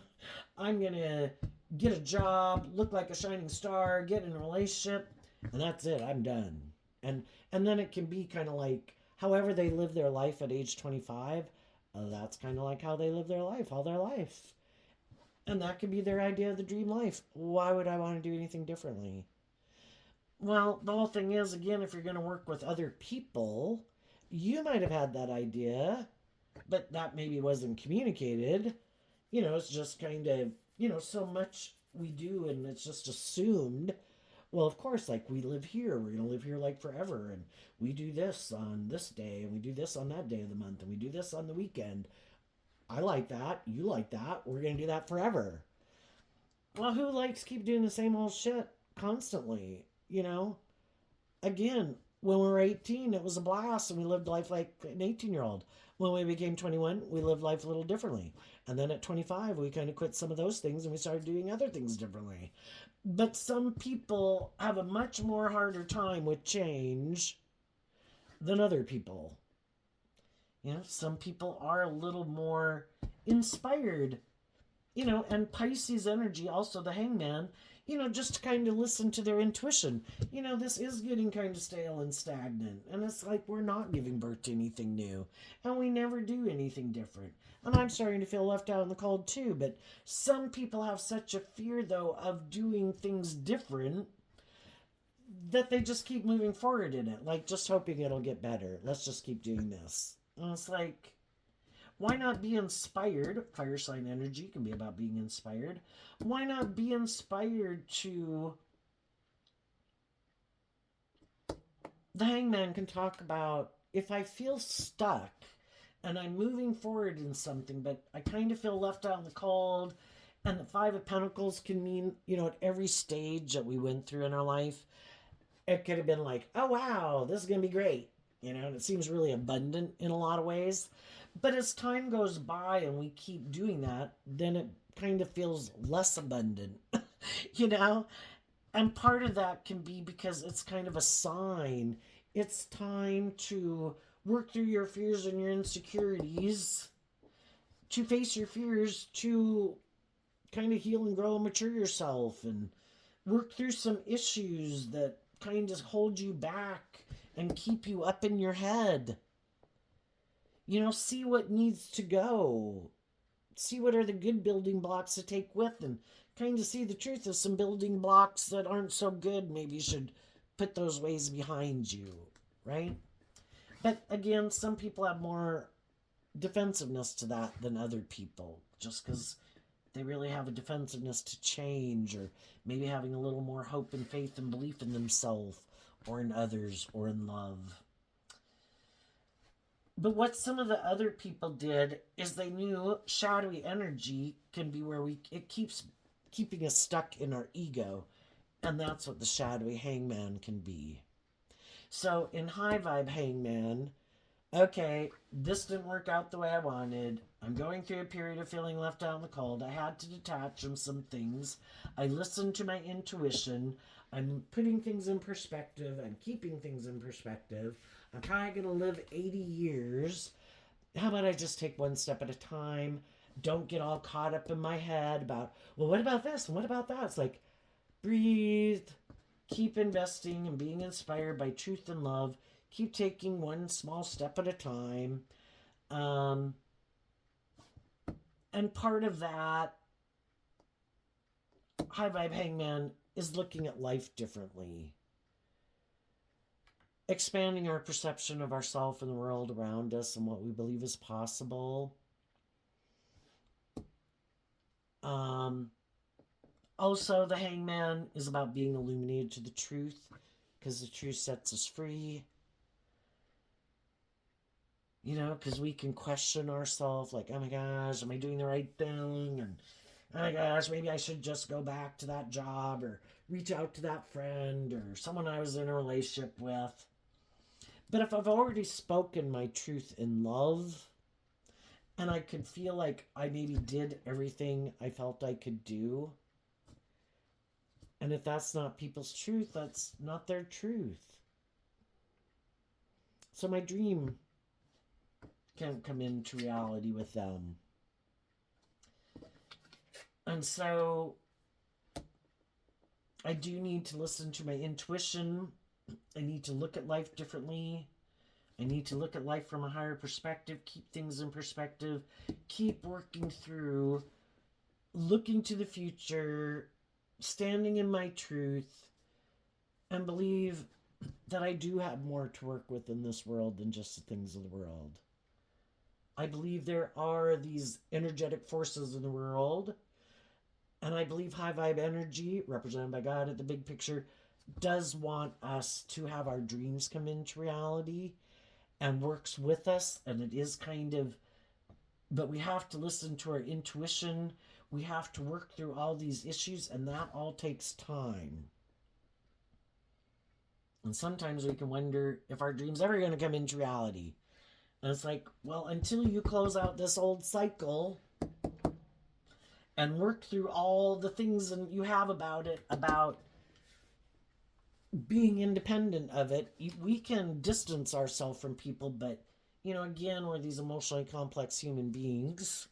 S1: I'm going to get a job, look like a shining star, get in a relationship, and that's it. I'm done. And and then it can be kind of like however they live their life at age 25. That's kind of like how they live their life all their life, and that could be their idea of the dream life. Why would I want to do anything differently? Well, the whole thing is, again, if you're going to work with other people, you might have had that idea, but that maybe wasn't communicated. It's just kind of, so much we do and it's just assumed. Well, of course, like we live here, we're going to live here like forever, and we do this on this day, and we do this on that day of the month, and we do this on the weekend. I like that. You like that. We're going to do that forever. Well, who likes keep doing the same old shit constantly? Again, when we were 18, it was a blast and we lived life like an 18-year-old. When we became 21, we lived life a little differently. And then at 25, we kind of quit some of those things and we started doing other things differently. But some people have a much more harder time with change than other people. Some people are a little more inspired. And Pisces energy, also the hangman, just to kind of listen to their intuition. This is getting kind of stale and stagnant. And it's like we're not giving birth to anything new. And we never do anything different. And I'm starting to feel left out in the cold too. But some people have such a fear, though, of doing things different that they just keep moving forward in it. Like, just hoping it'll get better. Let's just keep doing this. And it's like, why not be inspired? Fire sign energy can be about being inspired. Why not be inspired to... The hangman can talk about, if I feel stuck and I'm moving forward in something, but I kind of feel left out in the cold, and the Five of Pentacles can mean, at every stage that we went through in our life, it could have been like, oh wow, this is going to be great. And it seems really abundant in a lot of ways. But as time goes by and we keep doing that, then it kind of feels less abundant, And part of that can be because it's kind of a sign. It's time to work through your fears and your insecurities, to face your fears, to kind of heal and grow and mature yourself and work through some issues that kind of hold you back and keep you up in your head. See what needs to go. See what are the good building blocks to take with, and kind of see the truth of some building blocks that aren't so good. Maybe you should put those ways behind you, right? But again, some people have more defensiveness to that than other people, just because they really have a defensiveness to change, or maybe having a little more hope and faith and belief in themselves or in others or in love. But what some of the other people did is they knew shadowy energy can be where it keeps keeping us stuck in our ego. And that's what the shadowy hangman can be. So in high vibe hangman, okay, this didn't work out the way I wanted. I'm going through a period of feeling left out in the cold. I had to detach from some things. I listened to my intuition. I'm putting things in perspective. I'm keeping things in perspective. I'm probably going to live 80 years. How about I just take one step at a time? Don't get all caught up in my head about, well, what about this and what about that? It's like, breathe. Keep investing and being inspired by truth and love. Keep taking one small step at a time. And part of that, high vibe hangman, is looking at life differently. Expanding our perception of ourselves and the world around us and what we believe is possible. Also, the hangman is about being illuminated to the truth, because the truth sets us free. Because we can question ourselves, like, oh my gosh, am I doing the right thing? And oh my gosh, maybe I should just go back to that job, or reach out to that friend, or someone I was in a relationship with. But if I've already spoken my truth in love, and I could feel like I maybe did everything I felt I could do, and if that's not people's truth, that's not their truth. So my dream can't come into reality with them. And so I do need to listen to my intuition. I need to look at life differently. I need to look at life from a higher perspective, keep things in perspective, keep working through, looking to the future, standing in my truth, and believe that I do have more to work with in this world than just the things of the world. I believe there are these energetic forces in the world, and I believe high vibe energy, represented by God at the big picture, does want us to have our dreams come into reality and works with us. And it is kind of, but we have to listen to our intuition. We have to work through all these issues, and that all takes time. And sometimes we can wonder if our dream's ever going to come into reality. And it's like, well, until you close out this old cycle and work through all the things and you have about it, about being independent of it, we can distance ourselves from people. But, you know, again, we're these emotionally complex human beings,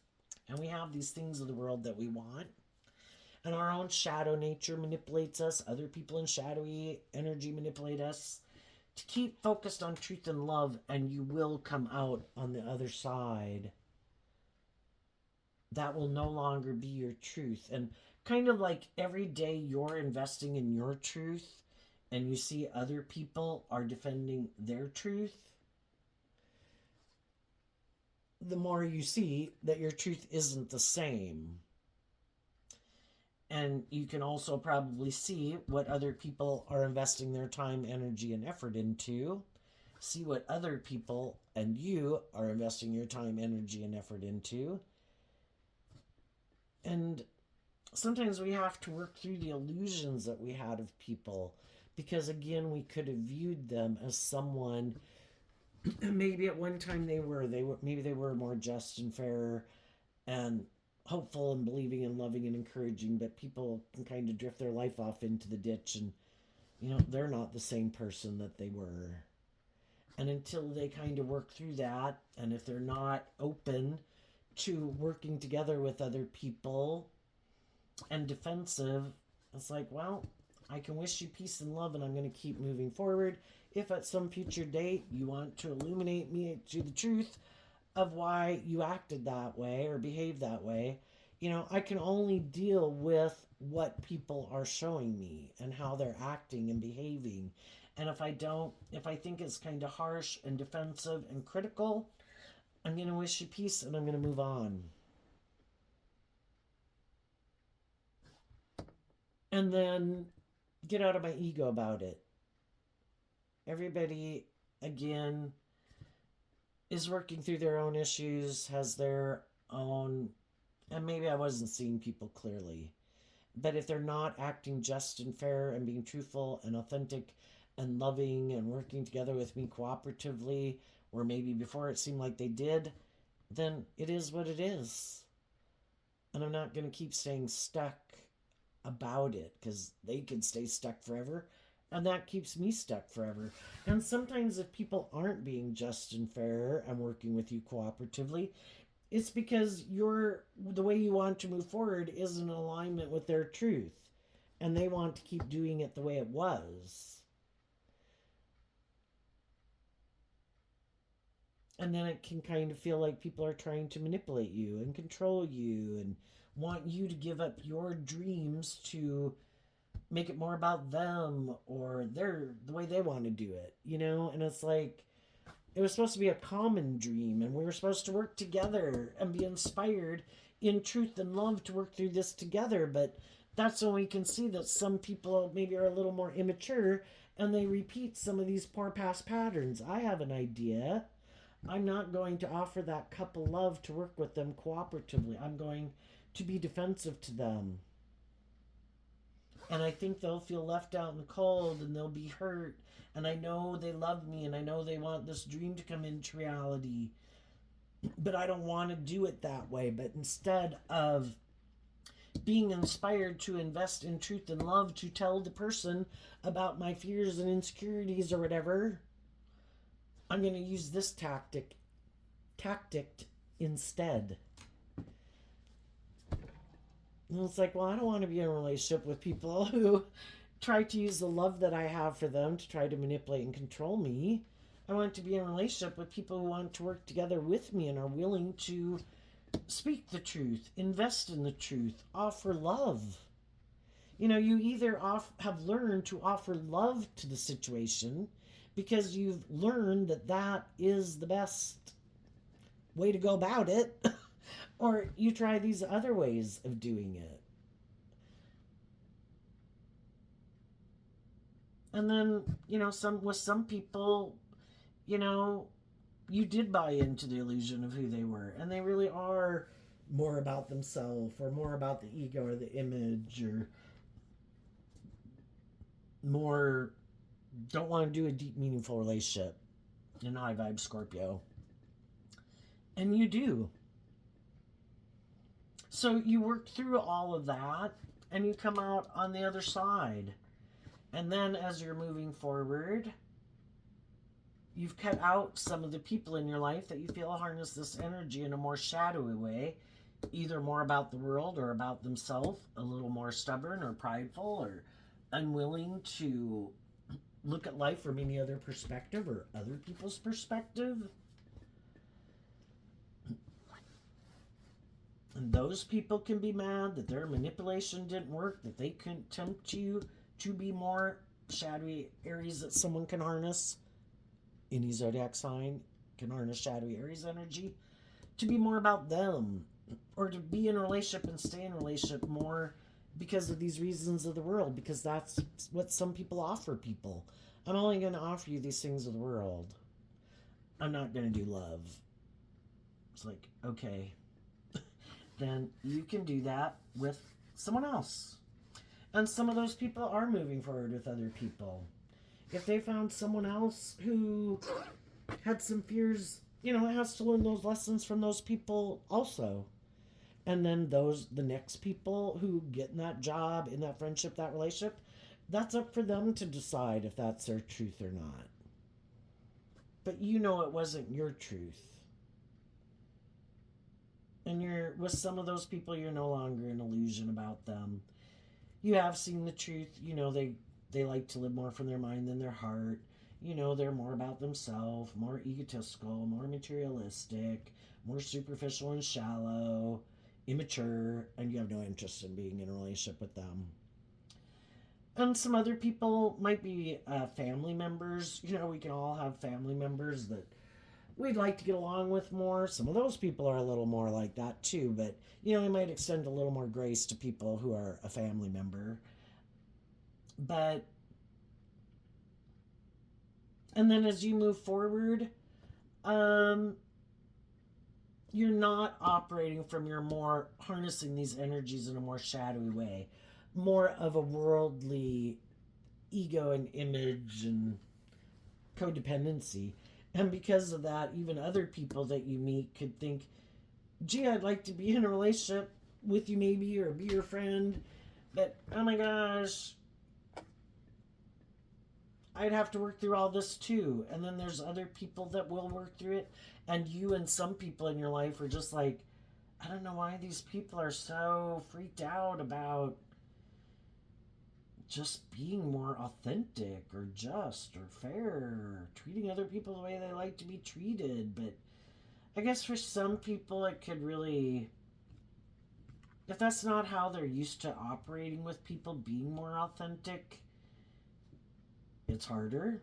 S1: and we have these things of the world that we want. And our own shadow nature manipulates us. Other people in shadowy energy manipulate us. To keep focused on truth and love, and you will come out on the other side. That will no longer be your truth. And kind of like every day you're investing in your truth, and you see other people are defending their truth, the more you see that your truth isn't the same. And you can also probably see what other people are investing their time, energy, and effort into. See what other people and you are investing your time, energy, and effort into. And sometimes we have to work through the illusions that we had of people, because again, we could have viewed them as someone, maybe at one time maybe they were more just and fair and hopeful and believing and loving and encouraging, but people can kind of drift their life off into the ditch, and you know, they're not the same person that they were. And until they kind of work through that, and if they're not open to working together with other people and defensive, it's like, well, I can wish you peace and love, and I'm going to keep moving forward. If at some future date you want to illuminate me to the truth of why you acted that way or behaved that way, you know, I can only deal with what people are showing me and how they're acting and behaving. And if I think it's kind of harsh and defensive and critical, I'm going to wish you peace and I'm going to move on. And then get out of my ego about it. Everybody, again, is working through their own issues, has their own, and maybe I wasn't seeing people clearly, but if they're not acting just and fair and being truthful and authentic and loving and working together with me cooperatively, or maybe before it seemed like they did, then it is what it is. And I'm not going to keep staying stuck about it, because they could stay stuck forever, and that keeps me stuck forever. And sometimes if people aren't being just and fair and working with you cooperatively, it's because the way you want to move forward is in alignment with their truth, and they want to keep doing it the way it was. And then it can kind of feel like people are trying to manipulate you and control you and want you to give up your dreams to make it more about them or the way they want to do it, you know? And it's like, it was supposed to be a common dream, and we were supposed to work together and be inspired in truth and love to work through this together. But that's when we can see that some people maybe are a little more immature and they repeat some of these poor past patterns. I have an idea. I'm not going to offer that couple love to work with them cooperatively. I'm going to be defensive to them. And I think they'll feel left out in the cold, and they'll be hurt. And I know they love me, and I know they want this dream to come into reality. But I don't want to do it that way. But instead of being inspired to invest in truth and love, to tell the person about my fears and insecurities or whatever, I'm going to use this tactic instead. And it's like, well, I don't want to be in a relationship with people who try to use the love that I have for them to try to manipulate and control me. I want to be in a relationship with people who want to work together with me and are willing to speak the truth, invest in the truth, offer love. You know, you either have learned to offer love to the situation because you've learned that that is the best way to go about it, or you try these other ways of doing it. And then, you know, some people, you know, you did buy into the illusion of who they were, and they really are more about themselves or more about the ego or the image, or more don't want to do a deep, meaningful relationship in high vibe Scorpio. And you do. So you work through all of that and you come out on the other side. And then as you're moving forward, you've cut out some of the people in your life that you feel harness this energy in a more shadowy way, either more about the world or about themselves, a little more stubborn or prideful or unwilling to look at life from any other perspective or other people's perspective. And those people can be mad that their manipulation didn't work, that they couldn't tempt you to be more shadowy Aries that someone can harness. Any zodiac sign can harness shadowy Aries energy to be more about them, or to be in a relationship and stay in a relationship more because of these reasons of the world, because that's what some people offer people. I'm only going to offer you these things of the world. I'm not going to do love. It's like, okay, then you can do that with someone else. And some of those people are moving forward with other people. If they found someone else who had some fears, you know, has to learn those lessons from those people also. And then the next people who get in that job, in that friendship, that relationship, that's up for them to decide if that's their truth or not. But you know it wasn't your truth. And you're with some of those people, you're no longer an illusion about them. You have seen the truth. You know, they like to live more from their mind than their heart. You know, they're more about themselves, more egotistical, more materialistic, more superficial and shallow, immature, and you have no interest in being in a relationship with them. And some other people might be family members. You know, we can all have family members that we'd like to get along with more. Some of those people are a little more like that too, but you know, we might extend a little more grace to people who are a family member. But and then as you move forward, you're not operating from your more harnessing these energies in a more shadowy way, more of a worldly ego and image and codependency. And because of that, even other people that you meet could think, gee, I'd like to be in a relationship with you maybe, or be your friend, but oh my gosh, I'd have to work through all this too. And then there's other people that will work through it. And you and some people in your life are just like, I don't know why these people are so freaked out about just being more authentic or just or fair, or treating other people the way they like to be treated. But I guess for some people it could really, if that's not how they're used to operating with people being more authentic, it's harder.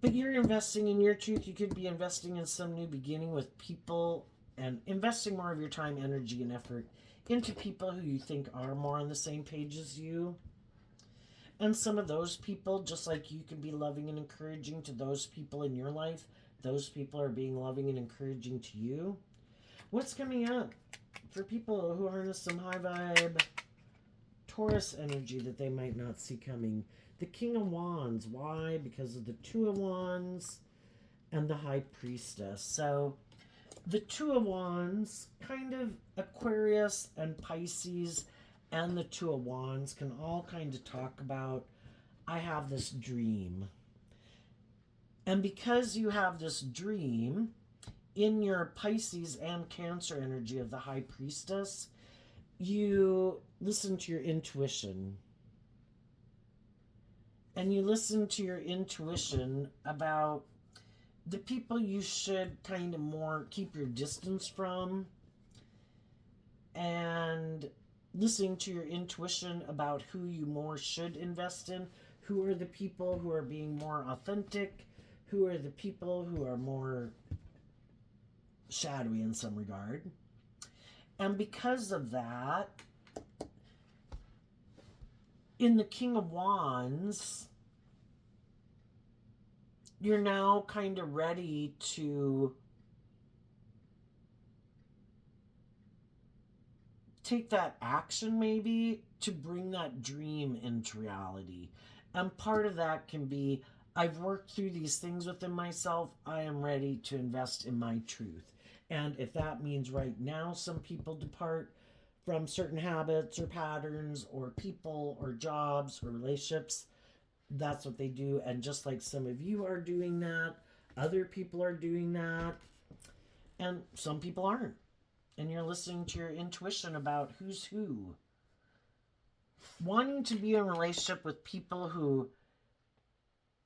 S1: But you're investing in your truth. You could be investing in some new beginning with people and investing more of your time, energy, and effort into people who you think are more on the same page as you. And some of those people, just like you can be loving and encouraging to those people in your life, those people are being loving and encouraging to you. What's coming up for people who harness some high vibe Taurus energy that they might not see coming? The King of Wands. Why? Because of the Two of Wands and the High Priestess. So the Two of Wands, kind of Aquarius and Pisces, and the Two of Wands can all kind of talk about, I have this dream. And because you have this dream, in your Pisces and Cancer energy of the High Priestess, you listen to your intuition. And you listen to your intuition about the people you should kind of more keep your distance from, and listening to your intuition about who you more should invest in, who are the people who are being more authentic, who are the people who are more shadowy in some regard. And because of that, in the King of Wands, you're now kind of ready to take that action, maybe, to bring that dream into reality. And part of that can be, I've worked through these things within myself. I am ready to invest in my truth. And if that means right now some people depart from certain habits or patterns or people or jobs or relationships, that's what they do. And just like some of you are doing that, other people are doing that, and some people aren't. And you're listening to your intuition about who's who. Wanting to be in a relationship with people who,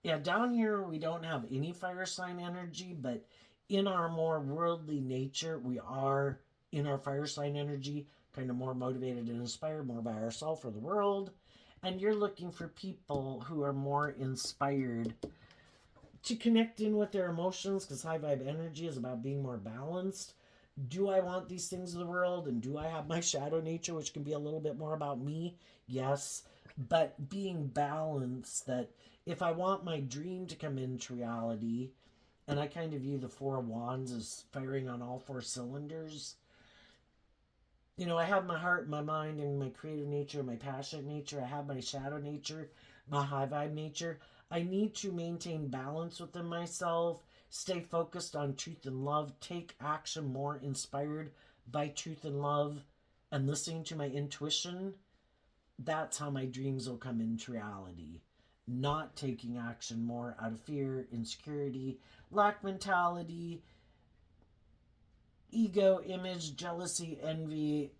S1: yeah, down here we don't have any fire sign energy, but in our more worldly nature, we are in our fire sign energy, kind of more motivated and inspired, more by ourselves for the world. And you're looking for people who are more inspired to connect in with their emotions, because high vibe energy is about being more balanced. Do I want these things in the world? And do I have my shadow nature, which can be a little bit more about me? Yes. But being balanced, that if I want my dream to come into reality, and I kind of view the Four of Wands as firing on all four cylinders. You know, I have my heart, my mind, and my creative nature, my passionate nature. I have my shadow nature, my high vibe nature. I need to maintain balance within myself, stay focused on truth and love, take action more inspired by truth and love, and listening to my intuition. That's how my dreams will come into reality. Not taking action more out of fear, insecurity, lack mentality, ego, image, jealousy, envy,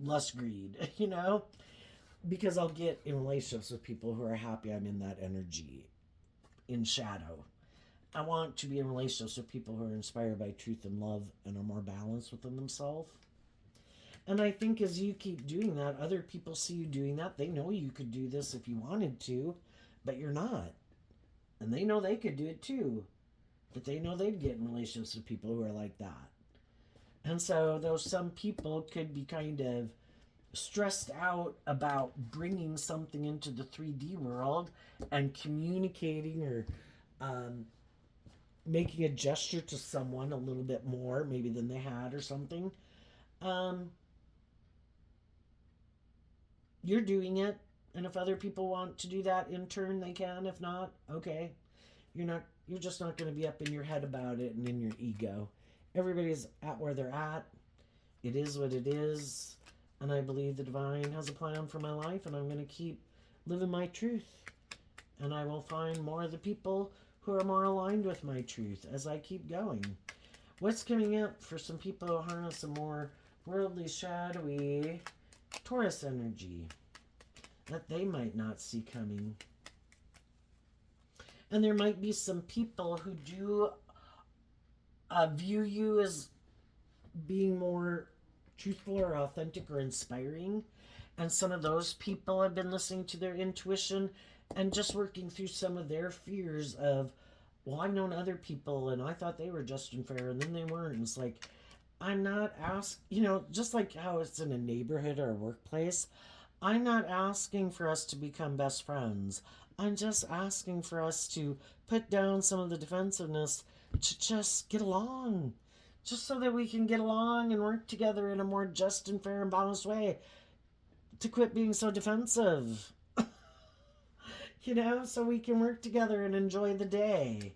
S1: lust, greed, you know? Because I'll get in relationships with people who are happy I'm in that energy, in shadow. I want to be in relationships with people who are inspired by truth and love and are more balanced within themselves. And I think as you keep doing that, other people see you doing that. They know you could do this if you wanted to, but you're not. And they know they could do it too, but they know they'd get in relationships with people who are like that. And so though some people could be kind of stressed out about bringing something into the 3D world and communicating or making a gesture to someone a little bit more maybe than they had or something, you're doing it. And if other people want to do that in turn, they can. If not, okay. You're just not going to be up in your head about it and in your ego. Everybody's at where they're at. It is what it is. And I believe the divine has a plan for my life, and I'm going to keep living my truth. And I will find more of the people who are more aligned with my truth as I keep going. What's coming up for some people who harness a more worldly, shadowy Taurus energy that they might not see coming? And there might be some people who do view you as being more truthful or authentic or inspiring. And some of those people have been listening to their intuition and just working through some of their fears of, well, I've known other people and I thought they were just and fair and then they weren't. And it's like, I'm not just like how it's in a neighborhood or a workplace, I'm not asking for us to become best friends. I'm just asking for us to put down some of the defensiveness to just get along. Just so that we can get along and work together in a more just and fair and balanced way. To quit being so defensive. So we can work together and enjoy the day.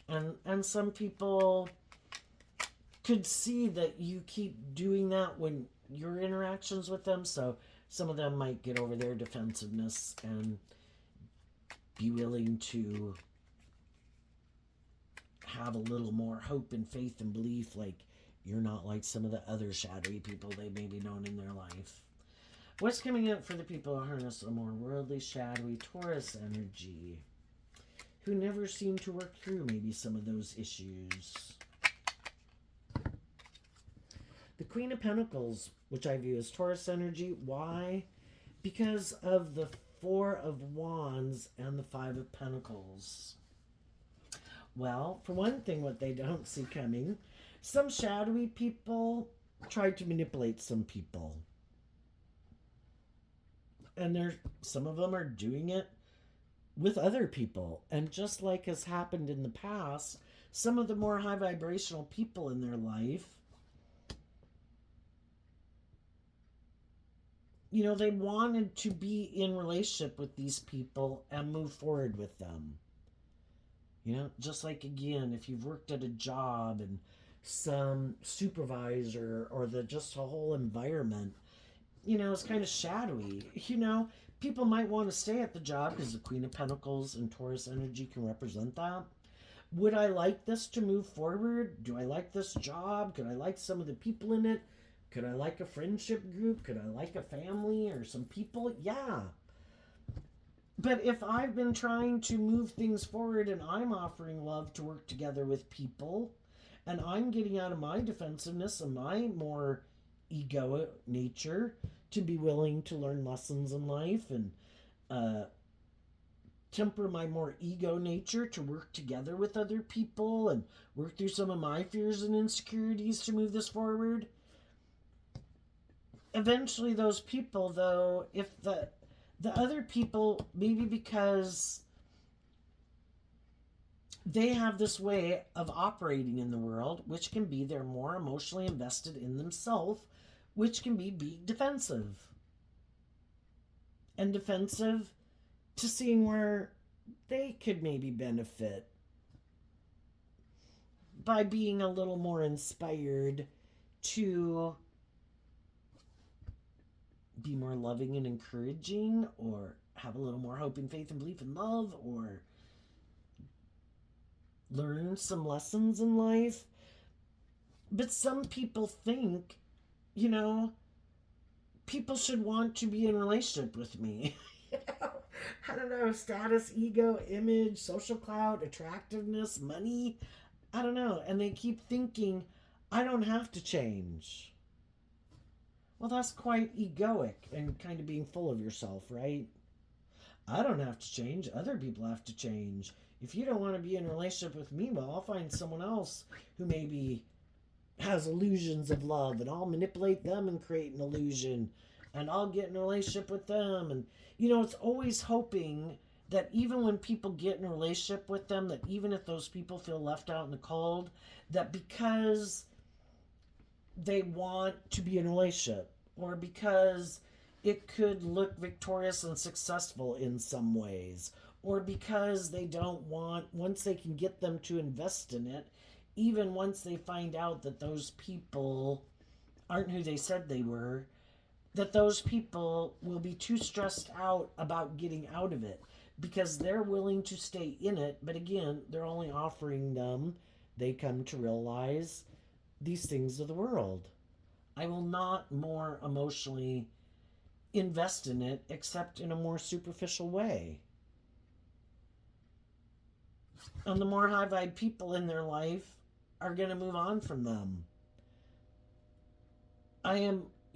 S1: And some people could see that you keep doing that when your interactions with them. So some of them might get over their defensiveness and be willing to have a little more hope and faith and belief, like you're not like some of the other shadowy people they may be known in their life. What's coming up for the people who harness a more worldly, shadowy Taurus energy, who never seem to work through maybe some of those issues? The Queen of Pentacles, which I view as Taurus energy. Why? Because of the Four of Wands and the Five of Pentacles. Well, for one thing, what they don't see coming, some shadowy people try to manipulate some people. And some of them are doing it with other people. And just like has happened in the past, some of the more high vibrational people in their life, they wanted to be in relationship with these people and move forward with them. Just like, again, if you've worked at a job and some supervisor or just a whole environment, is kind of shadowy. People might want to stay at the job because the Queen of Pentacles and Taurus energy can represent that. Would I like this to move forward? Do I like this job? Could I like some of the people in it? Could I like a friendship group? Could I like a family or some people? Yeah. But if I've been trying to move things forward and I'm offering love to work together with people, and I'm getting out of my defensiveness and my more ego nature to be willing to learn lessons in life and temper my more ego nature to work together with other people and work through some of my fears and insecurities to move this forward. Eventually those people, though, if the other people, maybe because they have this way of operating in the world, which can be they're more emotionally invested in themselves, which can be being defensive. And defensive to seeing where they could maybe benefit by being a little more inspired to be more loving and encouraging, or have a little more hope and faith and belief in love, or learn some lessons in life. But some people think, people should want to be in a relationship with me. I don't know, status, ego, image, social clout, attractiveness, money. I don't know. And they keep thinking, I don't have to change. Well, that's quite egoic and kind of being full of yourself, right? I don't have to change. Other people have to change. If you don't want to be in a relationship with me, well, I'll find someone else who maybe has illusions of love, and I'll manipulate them and create an illusion, and I'll get in a relationship with them. And, it's always hoping that even when people get in a relationship with them, that even if those people feel left out in the cold, that because they want to be in a relationship, or because it could look victorious and successful in some ways, or because they don't want, once they can get them to invest in it, even once they find out that those people aren't who they said they were, that those people will be too stressed out about getting out of it because they're willing to stay in it. But again, they're only offering them, they come to realize, these things of the world. I will not more emotionally invest in it except in a more superficial way. And the more high vibe people in their life are going to move on from them.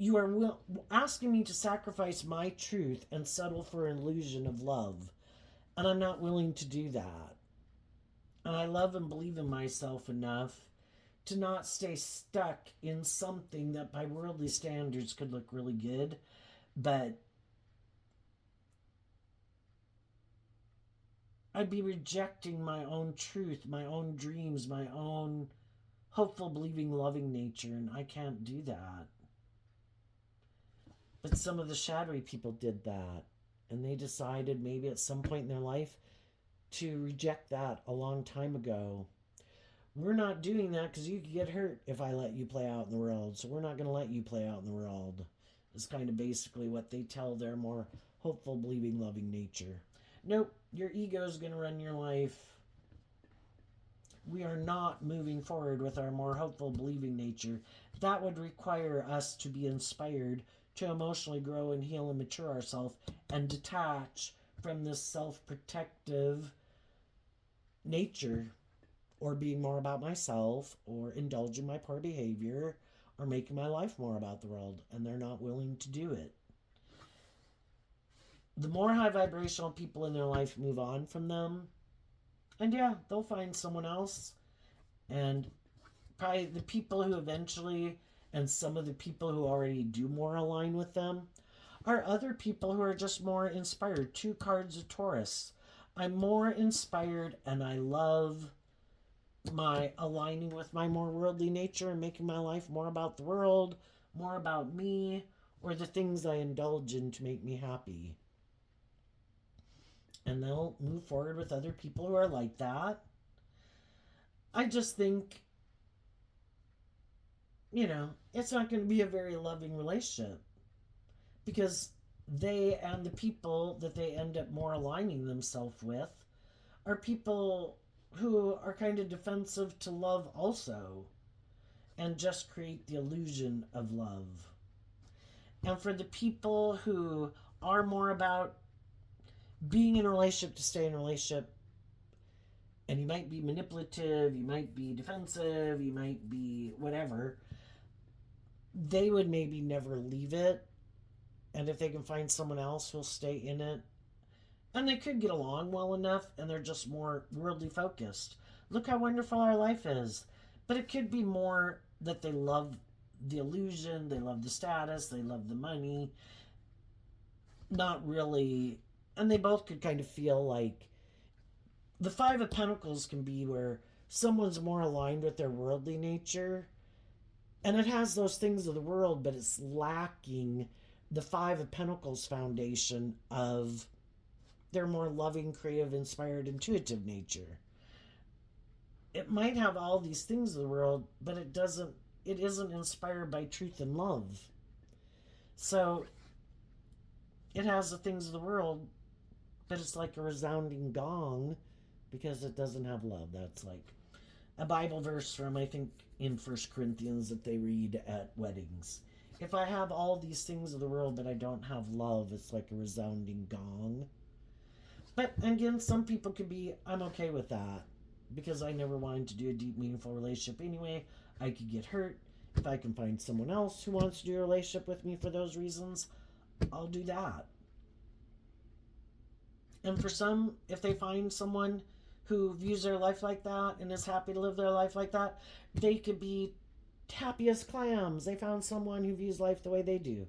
S1: You are asking me to sacrifice my truth and settle for an illusion of love. And I'm not willing to do that. And I love and believe in myself enough to not stay stuck in something that by worldly standards could look really good, but I'd be rejecting my own truth, my own dreams, my own hopeful, believing, loving nature, and I can't do that. But some of the shadowy people did that, and they decided maybe at some point in their life to reject that a long time ago. We're not doing that because you could get hurt if I let you play out in the world, so we're not going to let you play out in the world. It's kind of basically what they tell their more hopeful, believing, loving nature. Nope, your ego is going to run your life. we are not moving forward with our more hopeful, believing nature. That would require us to be inspired to emotionally grow and heal and mature ourselves and detach from this self protective nature, or being more about myself, or indulging my poor behavior, or making my life more about the world. And they're not willing to do it. The more high vibrational people in their life move on from them, and yeah, they'll find someone else. And probably the people who eventually, and some of the people who already do more align with them, are other people who are just more inspired. 2 cards of Taurus. I'm more inspired, and I love my aligning with my more worldly nature and making my life more about the world, more about me, or the things I indulge in to make me happy. And they'll move forward with other people who are like that. I just think, it's not going to be a very loving relationship, because they and the people that they end up more aligning themselves with are people who are kind of defensive to love also, and just create the illusion of love. And for the people who are more about being in a relationship to stay in a relationship, and you might be manipulative, you might be defensive, you might be whatever, they would maybe never leave it. And if they can find someone else who'll stay in it, and they could get along well enough, and they're just more worldly focused. Look how wonderful our life is. But it could be more that they love the illusion, they love the status, they love the money. Not really. And they both could kind of feel like the 5 of Pentacles can be where someone's more aligned with their worldly nature, and it has those things of the world, but it's lacking the 5 of Pentacles foundation of their more loving, creative, inspired, intuitive nature. It might have all these things of the world, but it isn't inspired by truth and love. So it has the things of the world, but it's like a resounding gong because it doesn't have love. That's like a Bible verse from, I think, in 1 Corinthians that they read at weddings. If I have all these things of the world, but I don't have love, it's like a resounding gong. But again, some people could be, I'm okay with that, because I never wanted to do a deep, meaningful relationship anyway. I could get hurt. If I can find someone else who wants to do a relationship with me for those reasons, I'll do that. And for some, if they find someone who views their life like that and is happy to live their life like that, they could be happy as clams. They found someone who views life the way they do.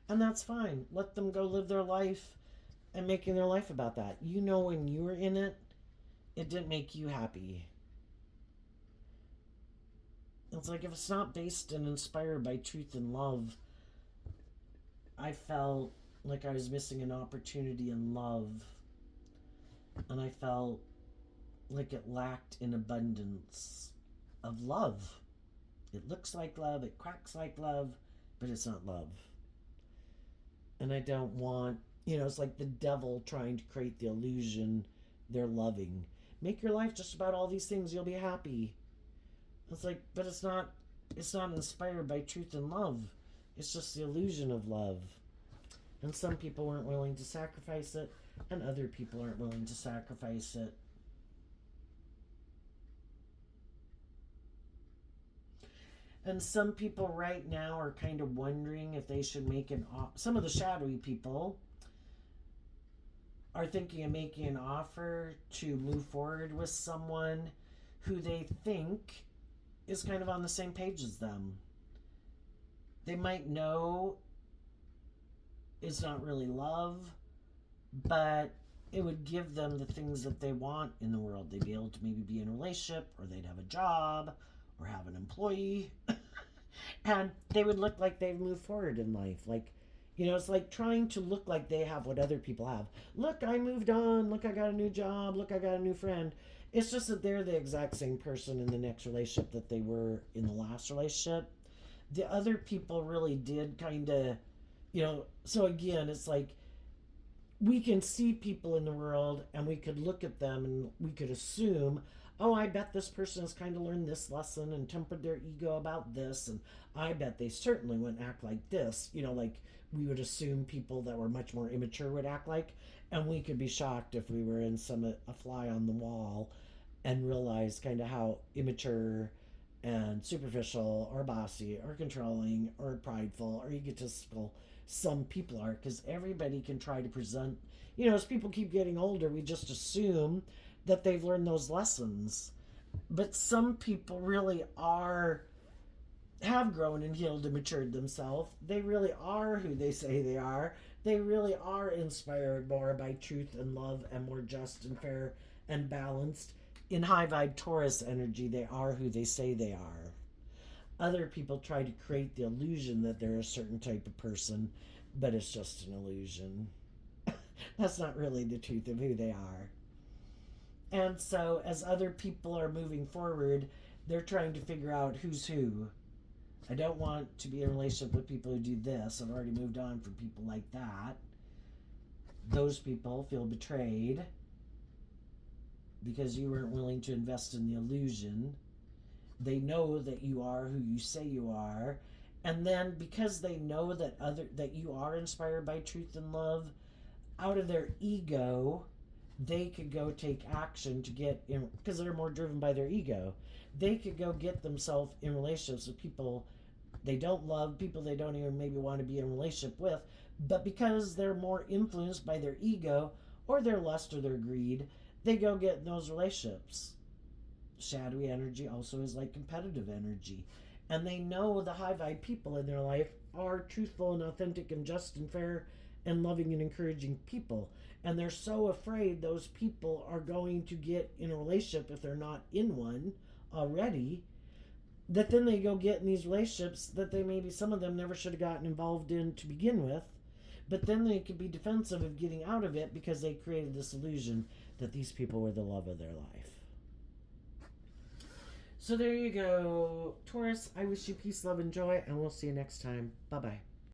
S1: And that's fine. Let them go live their life and making their life about that. When you were in it, it didn't make you happy. It's like, if it's not based and inspired by truth and love, I felt like I was missing an opportunity in love. And I felt like it lacked an abundance of love. It looks like love, it cracks like love, but it's not love. And I don't want, it's like the devil trying to create the illusion they're loving. Make your life just about all these things, you'll be happy. It's like, but it's not inspired by truth and love. It's just the illusion of love. And some people weren't willing to sacrifice it, and other people aren't willing to sacrifice it. And some people right now are kind of wondering if they should make some of the shadowy people are thinking of making an offer to move forward with someone who they think is kind of on the same page as them. They might know it's not really love, but it would give them the things that they want in the world. They'd be able to maybe be in a relationship, or they'd have a job, or have an employee. And they would look like they've moved forward in life. Like, it's like trying to look like they have what other people have. Look, I moved on. Look, I got a new job. Look, I got a new friend. It's just that they're the exact same person in the next relationship that they were in the last relationship. The other people really did kind of, so again, it's like we can see people in the world and we could look at them and we could assume, oh, I bet this person has kind of learned this lesson and tempered their ego about this, and I bet they certainly wouldn't act like this. Like we would assume people that were much more immature would act like, and we could be shocked if we were in a fly on the wall and realize kind of how immature and superficial or bossy or controlling or prideful or egotistical some people are, because everybody can try to present, as people keep getting older, we just assume that they've learned those lessons. But some people really have grown and healed and matured themselves. They really are who they say they are. They really are inspired more by truth and love and more just and fair and balanced. In high vibe Taurus energy, they are who they say they are. Other people try to create the illusion that they're a certain type of person, but it's just an illusion. That's not really the truth of who they are. And so, as other people are moving forward, they're trying to figure out who's who. I don't want to be in a relationship with people who do this. I've already moved on from people like that. Those people feel betrayed because you weren't willing to invest in the illusion. They know that you are who you say you are. And then because they know that you are inspired by truth and love, out of their ego, they could go take action to get in, because they're more driven by their ego. They could go get themselves in relationships with people they don't love, people they don't even maybe want to be in a relationship with, but because they're more influenced by their ego or their lust or their greed, they go get in those relationships. Shadowy energy also is like competitive energy. And they know the high vibe people in their life are truthful and authentic and just and fair and loving and encouraging people. And they're so afraid those people are going to get in a relationship if they're not in one already, that then they go get in these relationships that they maybe some of them never should have gotten involved in to begin with. But then they could be defensive of getting out of it because they created this illusion that these people were the love of their life. So there you go, Taurus. I wish you peace, love, and joy, and we'll see you next time. Bye-bye.